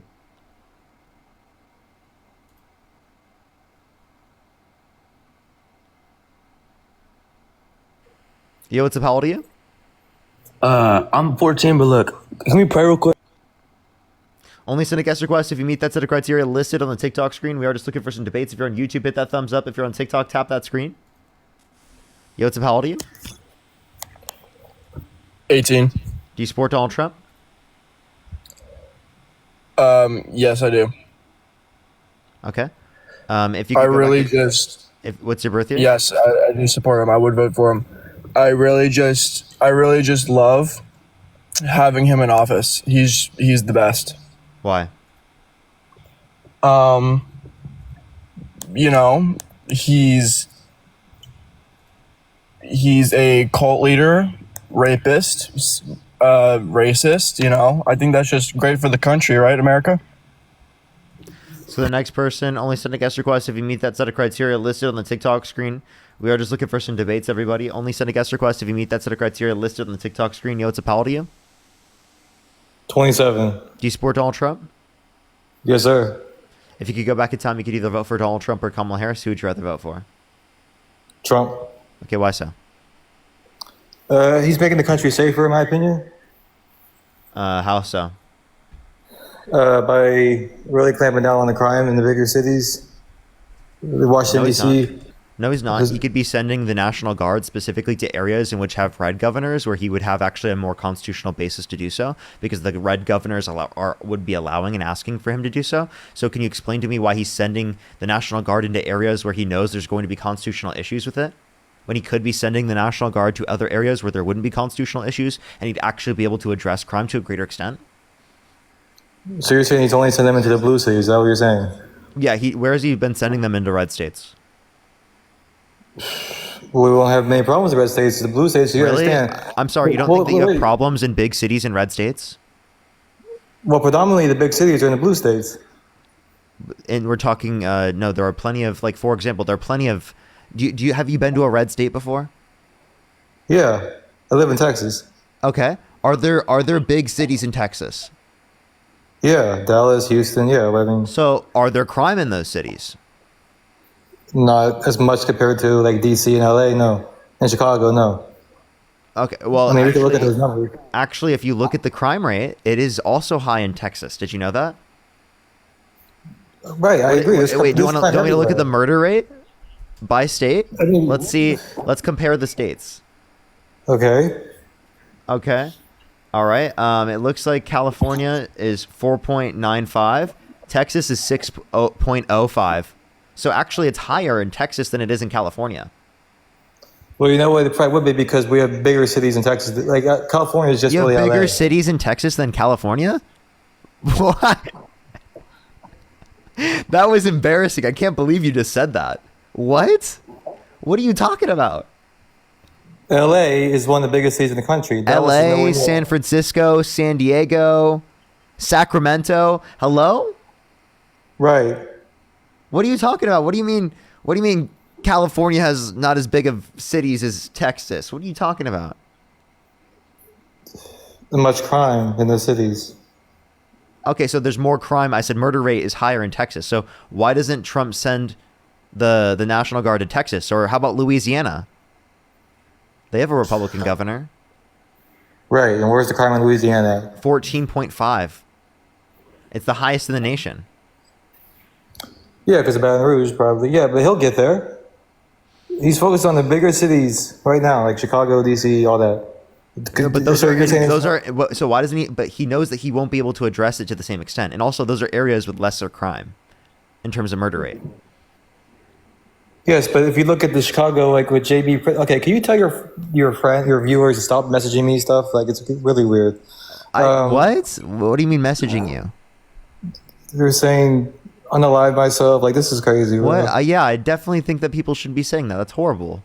Yo, what's up? How old are you? I'm 14, but look, can we pray real quick? Only send a guest request if you meet that set of criteria listed on the TikTok screen. We are just looking for some debates. If you're on YouTube, hit that thumbs up. If you're on TikTok, tap that screen. Yo, what's up? How old are you? 18. Do you support Donald Trump? Yes, I do. Okay. If you could I go really back just, what's your birth year? yes, I do support him. I would vote for him. I really just love having him in office. He's the best. Why? You know, he's a cult leader, rapist, racist, you know. I think that's just great for the country, right, America? So the next person, only send a guest request if you meet that set of criteria listed on the TikTok screen. We are just looking for some debates, everybody. Only send a guest request if you meet that set of criteria listed on the TikTok screen. Yo, what's up? How old are you? 27. Do you support Donald Trump? Yes, sir. If you could go back in time, you could either vote for Donald Trump or Kamala Harris. Who would you rather vote for? Trump. Okay, why so? He's making the country safer, in my opinion. How so? By really clamping down on the crime in the bigger cities. Washington, No, he's D.C. No, he's not. He could be sending the National Guard specifically to areas in which have red governors, where he would have actually a more constitutional basis to do so, because the red governors would be allowing and asking for him to do so. So can you explain to me why he's sending the National Guard into areas where he knows there's going to be constitutional issues with it, when he could be sending the National Guard to other areas where there wouldn't be constitutional issues, and he'd actually be able to address crime to a greater extent? So you're saying he's only sending them into the blue cities? Is that what you're saying? Yeah, where has he been sending them into red states? Well, we won't have many problems with red states. The blue states, you Really? understand? I'm sorry, you don't think that you have problems in big cities in red states? Well, predominantly the big cities are in the blue states. And we're talking, no, there are plenty of, like, for example, there are plenty of, have you been to a red state before? Yeah, I live in Texas. Okay. Are there big cities in Texas? Yeah, Dallas, Houston, yeah. I mean, So are there crime in those cities? not as much compared to like DC and LA, no. And Chicago, no. Okay, well, I mean, we can look at those numbers. actually, if you look at the crime rate, it is also high in Texas. Did you know that? Right, I agree. Wait, do you want me to look at the murder rate by state? I mean- Let's see. Let's compare the states. Okay. Okay. All right. It looks like California is 4.95. Texas is 6.05. So actually, it's higher in Texas than it is in California. Well, you know what? It probably would be because we have bigger cities in Texas. Like California is just You have really bigger LA. cities in Texas than California? What? That was embarrassing. I can't believe you just said that. What? What are you talking about? LA is one of the biggest cities in the country. Dallas is LA, nowhere near- San Francisco, San Diego, Sacramento. Hello? Right. What are you talking about? What do you mean? What do you mean California has not as big of cities as Texas? What are you talking about? Much crime in those cities. Okay, so there's more crime. I said murder rate is higher in Texas. So why doesn't Trump send the National Guard to Texas? Or how about Louisiana? They have a Republican governor. Right, and where's the crime in Louisiana at? 14.5. It's the highest in the nation. Yeah, because of Baton Rouge, probably. Yeah, but he'll get there. He's focused on the bigger cities right now, like Chicago, D.C., all that. Yeah, but those are so why doesn't he? But he knows that he won't be able to address it to the same extent, and also those are areas with lesser crime, in terms of murder rate. Yes, but if you look at the Chicago, like with JB, okay, can you tell your viewers to stop messaging me stuff? Like it's really weird. What? What do you mean messaging you? They're saying unalive myself. Like this is crazy. What? Yeah, I definitely think that people shouldn't be saying that. That's horrible.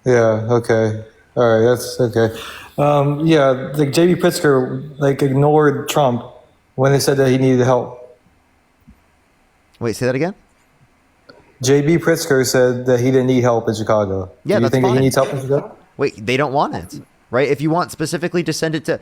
Yeah. Okay. All right. That's okay. Yeah. Like JB Pritzker, like ignored Trump when they said that he needed help. Wait, say that again. JB Pritzker said that he didn't need help in Chicago. Yeah, do you think fine. that he needs help in Chicago? Wait, they don't want it, right? If you want specifically to send it to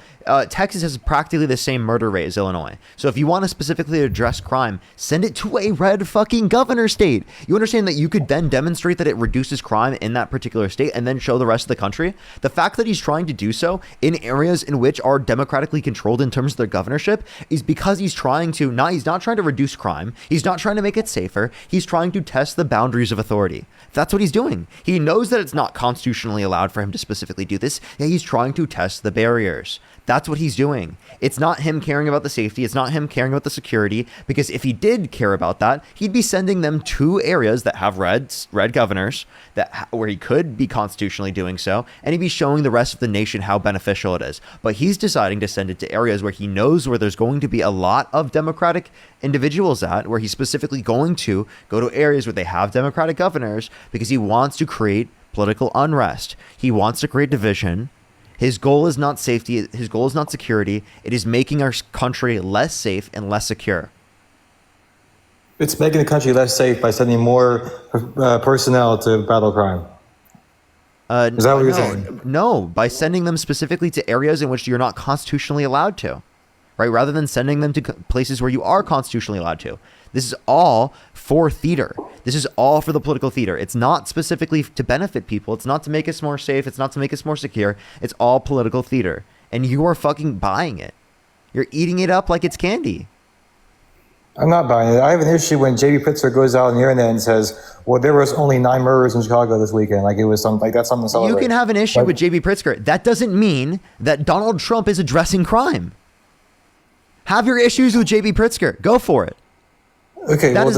Texas has practically the same murder rate as Illinois. So if you want to specifically address crime, send it to a red fucking governor state. You understand that you could then demonstrate that it reduces crime in that particular state and then show the rest of the country? The fact that he's trying to do so in areas in which are democratically controlled in terms of their governorship is because he's trying to, he's not trying to reduce crime. He's not trying to make it safer. He's trying to test the boundaries of authority. That's what he's doing. He knows that it's not constitutionally allowed for him to specifically do this. And he's trying to test the barriers. That's what he's doing. It's not him caring about the safety. It's not him caring about the security, because if he did care about that, he'd be sending them to areas that have red governors where he could be constitutionally doing so, and he'd be showing the rest of the nation how beneficial it is. But he's deciding to send it to areas where he knows where there's going to be a lot of Democratic individuals at, where he's specifically going to go to areas where they have Democratic governors, because he wants to create political unrest. He wants to create division. His goal is not safety. His goal is not security. It is making our country less safe and less secure. It's making the country less safe by sending more personnel to battle crime. Is that what you're saying? No, by sending them specifically to areas in which you're not constitutionally allowed to, right? Rather than sending them to places where you are constitutionally allowed to. This is all for theater. This is all for the political theater. It's not specifically to benefit people. It's not to make us more safe. It's not to make us more secure. It's all political theater. And you are fucking buying it. You're eating it up like it's candy. I'm not buying it. I have an issue when JB Pritzker goes out on the internet and says, well, there was only 9 murders in Chicago this weekend. Like it was something like that's something to celebrate. You can have an issue with JB Pritzker. That doesn't mean that Donald Trump is addressing crime. Have your issues with JB Pritzker. Go for it. Okay, that is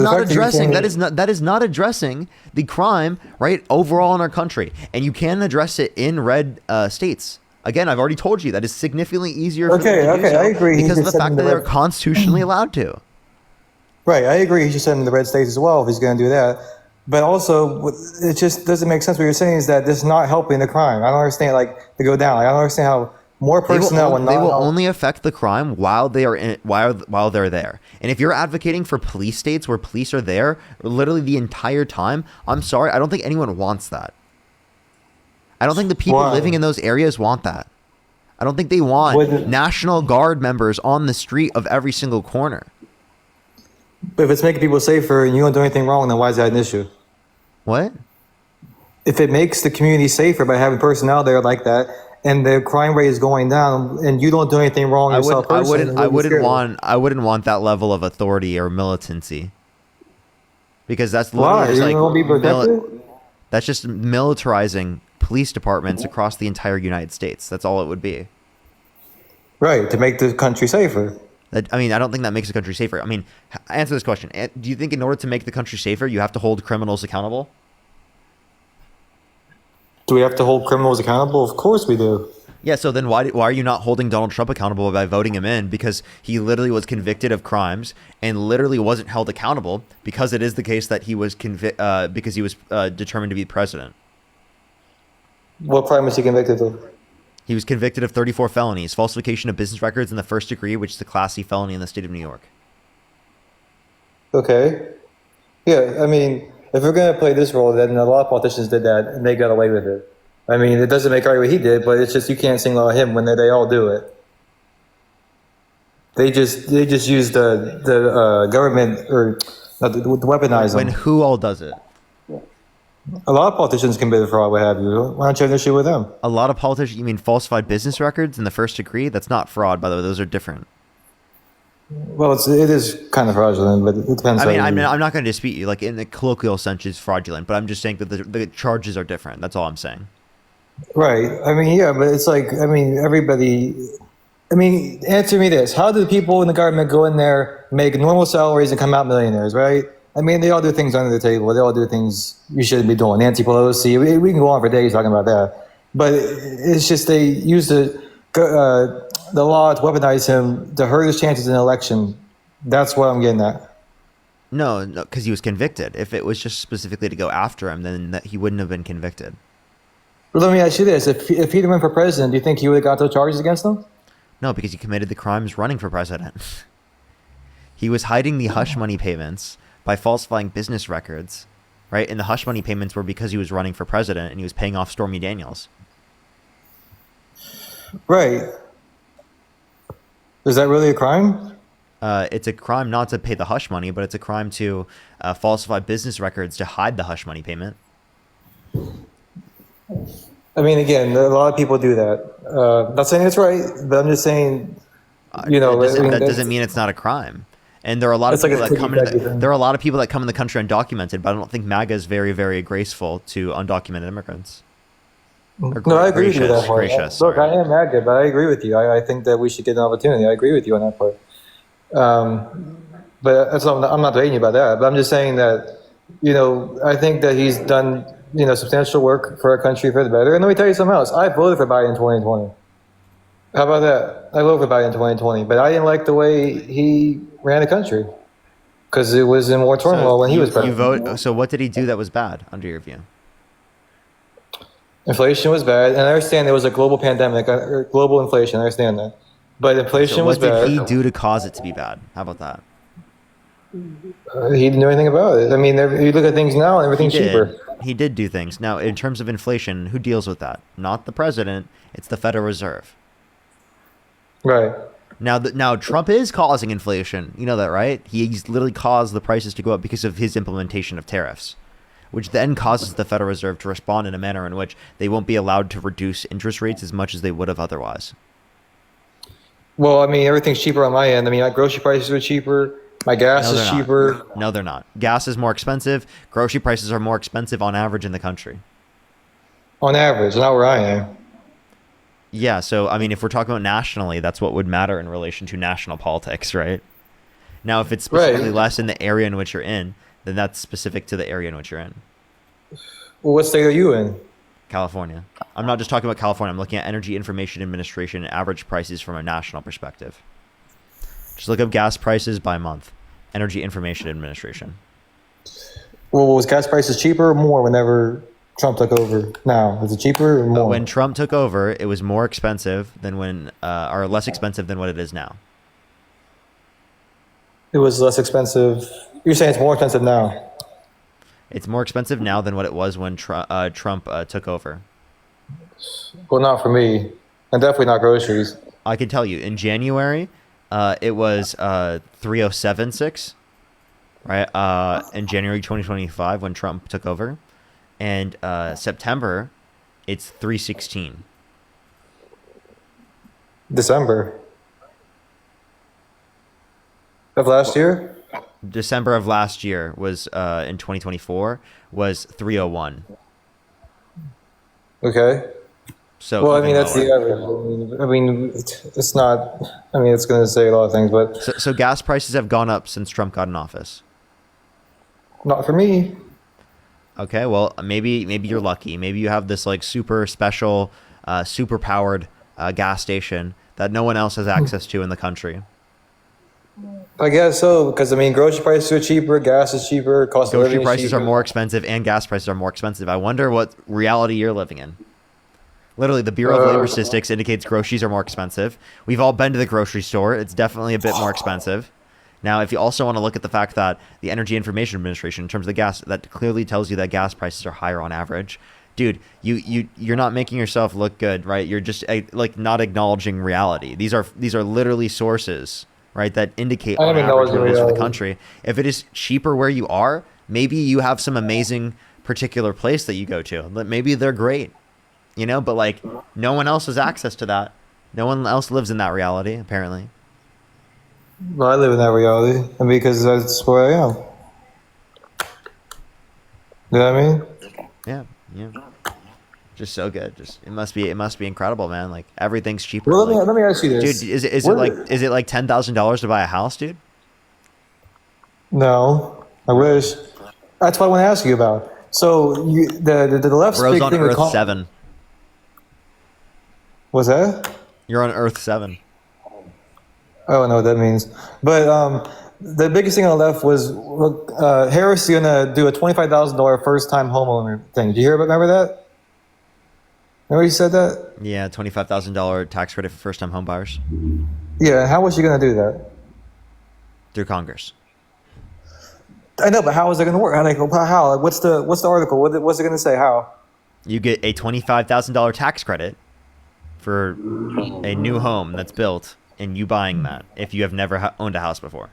not addressing the crime, right, overall in our country. And you can address it in red states. Again, I've already told you that is significantly easier for them to do so I agree. because of the fact that they're constitutionally allowed to. Right, I agree. He should send them to the red states as well if he's going to do that. But also, it just doesn't make sense. What you're saying is that this is not helping the crime. I don't understand, like, to go down. Like, I don't understand how more personnel they will only affect the crime while they are while they're there. And if you're advocating for police states where police are there literally the entire time, I'm sorry, I don't think anyone wants that. I don't think the people living in those areas want that. I don't think they want National Guard members on the street of every single corner. But if it's making people safer and you don't do anything wrong, then why is that an issue? What? If it makes the community safer by having personnel there like that, and the crime rate is going down, and you don't do anything wrong yourself personally, I wouldn't want that level of authority or militancy, because that's literally that's just militarizing police departments across the entire United States. That's all it would be. Right, to make the country safer. I mean, I don't think that makes the country safer. I mean, answer this question. Do you think in order to make the country safer, you have to hold criminals accountable? Do we have to hold criminals accountable? Of course we do. Yeah, so then why are you not holding Donald Trump accountable by voting him in? Because he literally was convicted of crimes and literally wasn't held accountable, because it is the case that he was because he was determined to be president. What crime was he convicted of? He was convicted of 34 felonies, falsification of business records in the first degree, which is a Class C felony in the state of New York. Okay. Yeah, I mean, if we're going to play this role, then a lot of politicians did that, and they got away with it. I mean, it doesn't make right what he did, but it's just you can't single out him when they all do it. They just use the government or the weaponize them. When who all does it? A lot of politicians committed fraud, what have you. Why don't you have an issue with them? A lot of politicians, you mean falsified business records in the first degree? That's not fraud, by the way. Those are different. Well, it is kind of fraudulent, but it depends. I'm not going to dispute you. Like in the colloquial sense, it's fraudulent, but I'm just saying that the charges are different. That's all I'm saying. Right. I mean, yeah, but it's like, I mean, everybody. I mean, answer me this: how do the people in the government go in there, make normal salaries, and come out millionaires? Right. I mean, they all do things under the table. They all do things you shouldn't be doing. Nancy Pelosi. We can go on for days talking about that, but it's just they use the law to weaponize him to hurt his chances in an election. That's what I'm getting at. No, because he was convicted. If it was just specifically to go after him, then he wouldn't have been convicted. But let me ask you this: if he'd went for president, do you think he would have got those charges against him? No, because he committed the crimes running for president. He was hiding the hush money payments by falsifying business records, right? And the hush money payments were because he was running for president and he was paying off Stormy Daniels. Right. Is that really a crime? It's a crime not to pay the hush money, but it's a crime to falsify business records to hide the hush money payment. I mean, again, a lot of people do that. Not saying it's right, but I'm just saying, you know, that doesn't mean it's not a crime. And there are a lot of people that come there are a lot of people that come in the country undocumented, but I don't think MAGA is very, very graceful to undocumented immigrants. No, I agree with you on that part. Look, I am MAGA, but I agree with you. I think that we should get an opportunity. I agree with you on that part. But I'm not debating you about that. But I'm just saying that, you know, I think that he's done, you know, substantial work for our country for the better. And let me tell you something else. I voted for Biden in 2020. How about that? I voted for Biden in 2020, but I didn't like the way he ran the country because it was in more turmoil when he was president. So what did he do that was bad under your view? Inflation was bad, and I understand there was a global pandemic, global inflation. I understand that, but inflation was bad. What did he do to cause it to be bad? How about that? He didn't do anything about it. I mean, you look at things now, and everything's cheaper. He did do things. Now, in terms of inflation, who deals with that? Not the president. It's the Federal Reserve. Right. Now Trump is causing inflation. You know that, right? He's literally caused the prices to go up because of his implementation of tariffs, which then causes the Federal Reserve to respond in a manner in which they won't be allowed to reduce interest rates as much as they would have otherwise. Well, I mean, everything's cheaper on my end. I mean, my grocery prices are cheaper. My gas is cheaper. No, they're not. Gas is more expensive. Grocery prices are more expensive on average in the country. On average, not where I am. Yeah, so, I mean, if we're talking about nationally, that's what would matter in relation to national politics, right? Now, if it's specifically less in the area in which you're in, then that's specific to the area in which you're in. Well, what state are you in? California. I'm not just talking about California. I'm looking at Energy Information Administration and average prices from a national perspective. Just look up gas prices by month. Energy Information Administration. Well, was gas prices cheaper or more whenever Trump took over? Now, is it cheaper or more? When Trump took over, it was more expensive than when, or less expensive than what it is now. It was less expensive. You're saying it's more expensive now? It's more expensive now than what it was when Trump took over. Well, not for me, and definitely not groceries. I can tell you, in January, it was 307.6, right? In January 2025, when Trump took over, and September, it's 316. December of last year. December of last year was in 2024 was 301. Okay. So well, I mean that's the average. I mean it's not. I mean it's going to say a lot of things, but so gas prices have gone up since Trump got in office. Not for me. Okay, well maybe you're lucky. Maybe you have this like super special, super powered gas station that no one else has access to in the country. I guess so, because I mean, grocery prices are cheaper, gas is cheaper, cost of living is cheaper. Grocery prices are more expensive, and gas prices are more expensive. I wonder what reality you're living in. Literally, the Bureau of Labor Statistics indicates groceries are more expensive. We've all been to the grocery store. It's definitely a bit more expensive. Now, if you also want to look at the fact that the Energy Information Administration, in terms of the gas, that clearly tells you that gas prices are higher on average. Dude, you're not making yourself look good, right? You're just like not acknowledging reality. These are literally sources, right, that indicate on average what it is for the country. If it is cheaper where you are, maybe you have some amazing particular place that you go to. Maybe they're great, but like no one else has access to that. No one else lives in that reality, apparently. Well, I live in that reality, and because that's where I am. You know what I mean? Yeah. Just so good. It must be incredible, man. Like everything's cheaper. Well, like, let me ask you this, dude. Is it like $10,000 to buy a house, dude? No, I wish. That's what I want to ask you about. So the left's Bro's big on thing with Earth 7. What's that? You're on Earth 7. I don't know what that means. But the biggest thing on the left was Harris is gonna do a $25,000 first-time homeowner thing. Did you remember that? Remember he said that? Yeah, $25,000 tax credit for first-time home buyers Yeah. How was she gonna do that? through Congress. I know, but how is it gonna work? How? Like, what's the article? What's it gonna say? How? You get a $25,000 tax credit for a new home that's built, and you buying that if you have never owned a house before.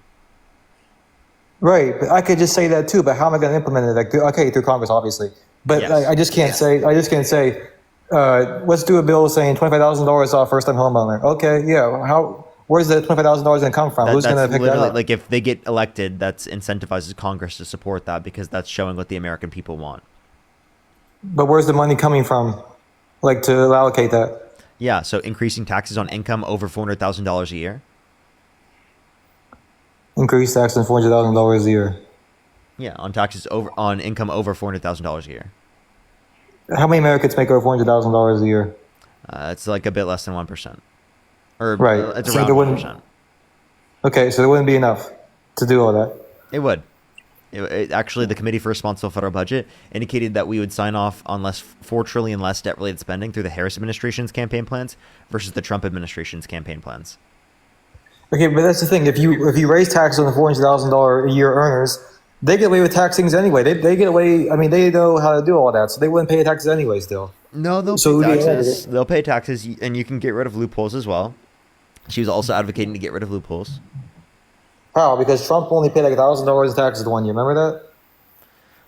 Right, but I could just say that too. But how am I going to implement it? Like, through Congress, obviously. But Yes. I just can't say. Let's do a bill saying $25,000 off first-time homeowner. Okay, yeah. How? Where's the $25,000 going to come from? Who's going to pick that up? Like if they get elected, that's incentivizes Congress to support that because that's showing what the American people want. But where's the money coming from? Like to allocate that? Yeah, so increasing taxes on income over $400,000 a year. Increase tax on $400,000 a year. Yeah, on income over $400,000 a year. How many Americans make over $400,000 a year? It's like a bit less than 1%. Or Right. it's So around there wouldn't- 1%. Okay, so there wouldn't be enough to do all that. It would. Actually, the Committee for Responsible Federal Budget indicated that we would sign off on $4 trillion less debt-related spending through the Harris administration's campaign plans versus the Trump administration's campaign plans. Okay, but that's the thing. If you raise taxes on the $400,000 a year earners, they get away with tax things anyway. They get away. I mean, they know how to do all that, so they wouldn't pay taxes anyway. Still. No, they'll pay taxes. They'll pay taxes, and you can get rid of loopholes as well. She was also advocating to get rid of loopholes. How? Because Trump only paid like $1,000 in taxes the 1 year. Remember that?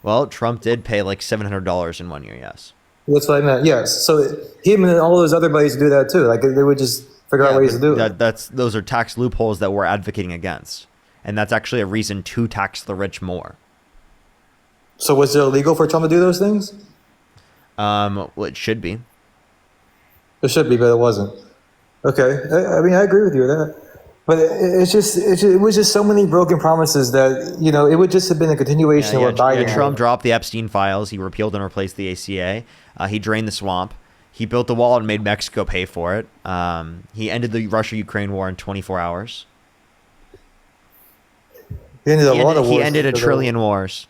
Well, Trump did pay like $700 in 1 year. Yes. That's what I meant. Yes. So him and all those other buddies do that too. Like they would just figure out ways to do it. Those are tax loopholes that we're advocating against, and that's actually a reason to tax the rich more. So was it illegal for Trump to do those things? Well, it should be. It should be, but it wasn't. Okay. I mean, I agree with you with that. But it was just so many broken promises that, it would just have been a continuation of what Biden Trump dropped the Epstein files. He repealed and replaced the ACA. He drained the swamp. He built the wall and made Mexico pay for it. He ended the Russia-Ukraine war in 24 hours. He ended a lot of wars. He ended a trillion wars.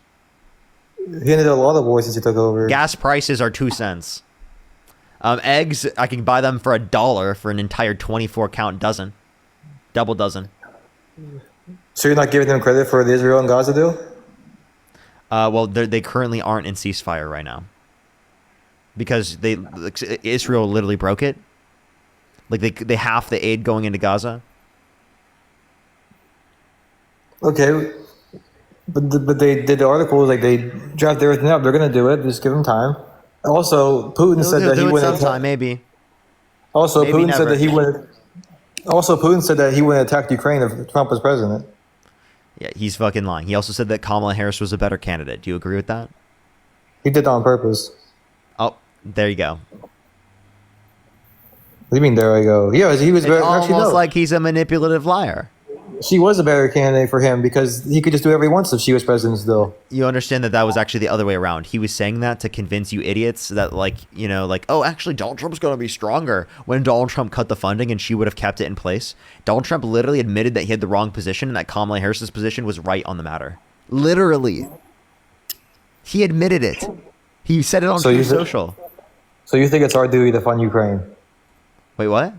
He ended a lot of wars since he took over. Gas prices are 2 cents. Eggs, I can buy them for $1 for an entire 24-count dozen. Double dozen. So you're not giving them credit for the Israel and Gaza deal? Well, they currently aren't in ceasefire right now. Because Israel literally broke it. Like they half the aid going into Gaza. Okay. But they did the article, like they drafted everything up. They're going to do it. Just give them time. Also, Putin said that he wouldn't. Sometime, maybe. Also, maybe Putin never. said that he wouldn't. Also, Putin said that he wouldn't attack Ukraine if Trump was president. Yeah, he's fucking lying. He also said that Kamala Harris was a better candidate. Do you agree with that? He did that on purpose. Oh, there you go. What do you mean, there I go? Yeah, he was It's very, almost actually, no. like he's a manipulative liar. She was a better candidate for him because he could just do whatever he wants if she was president still. You understand that was actually the other way around. He was saying that to convince you idiots that oh, actually Donald Trump's going to be stronger when Donald Trump cut the funding and she would have kept it in place. Donald Trump literally admitted that he had the wrong position and that Kamala Harris's position was right on the matter. Literally. He admitted it. He said it on Truth Social. So you think it's our duty to fund Ukraine? Wait, what?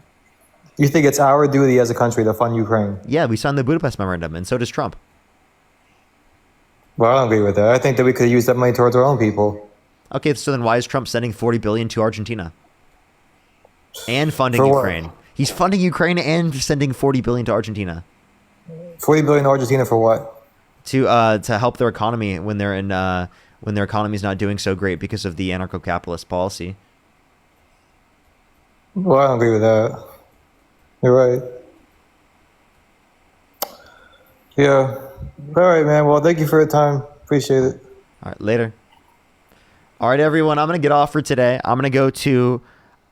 You think it's our duty as a country to fund Ukraine? Yeah, we signed the Budapest Memorandum, and so does Trump. Well, I don't agree with that. I think that we could use that money towards our own people. Okay, so then why is Trump sending $40 billion to Argentina? And funding For what? Ukraine. He's funding Ukraine and sending $40 billion to Argentina. $40 billion to Argentina for what? To help their economy when they're in when their economy is not doing so great because of the anarcho-capitalist policy. Well, I don't agree with that. You're right. Yeah. All right, man. Well, thank you for your time. Appreciate it. All right, later. All right, everyone. I'm going to get off for today. I'm going to go to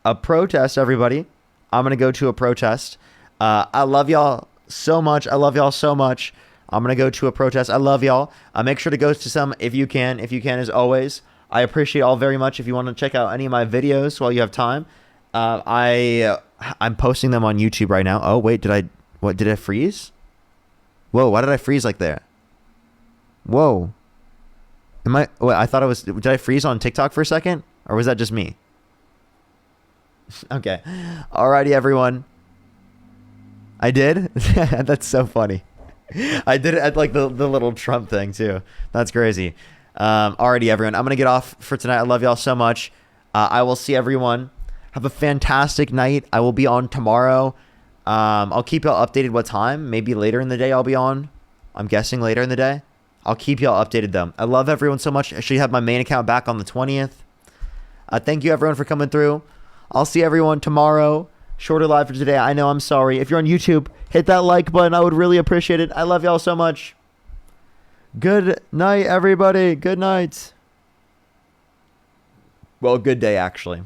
a protest, everybody. I'm going to go to a protest. I love y'all so much. I love y'all so much. I'm going to go to a protest. I love y'all. Make sure to go to some if you can. If you can, as always. I appreciate all very much. If you want to check out any of my videos while you have time, I'm posting them on YouTube right now. Oh, wait. Did I freeze? Whoa, why did I freeze like that? Whoa. I thought did I freeze on TikTok for a second? Or was that just me? Okay. Alrighty, everyone. I did? That's so funny. I did it at like the little Trump thing too. That's crazy. Alrighty, everyone. I'm going to get off for tonight. I love y'all so much. I will see everyone. Have a fantastic night. I will be on tomorrow. I'll keep y'all updated what time. Maybe later in the day I'll be on. I'm guessing later in the day. I'll keep y'all updated though. I love everyone so much. I should have my main account back on the 20th. Thank you everyone for coming through. I'll see everyone tomorrow. Shorter live for today. I know, I'm sorry. If you're on YouTube, hit that like button. I would really appreciate it. I love y'all so much. Good night, everybody. Good night. Well, good day, actually.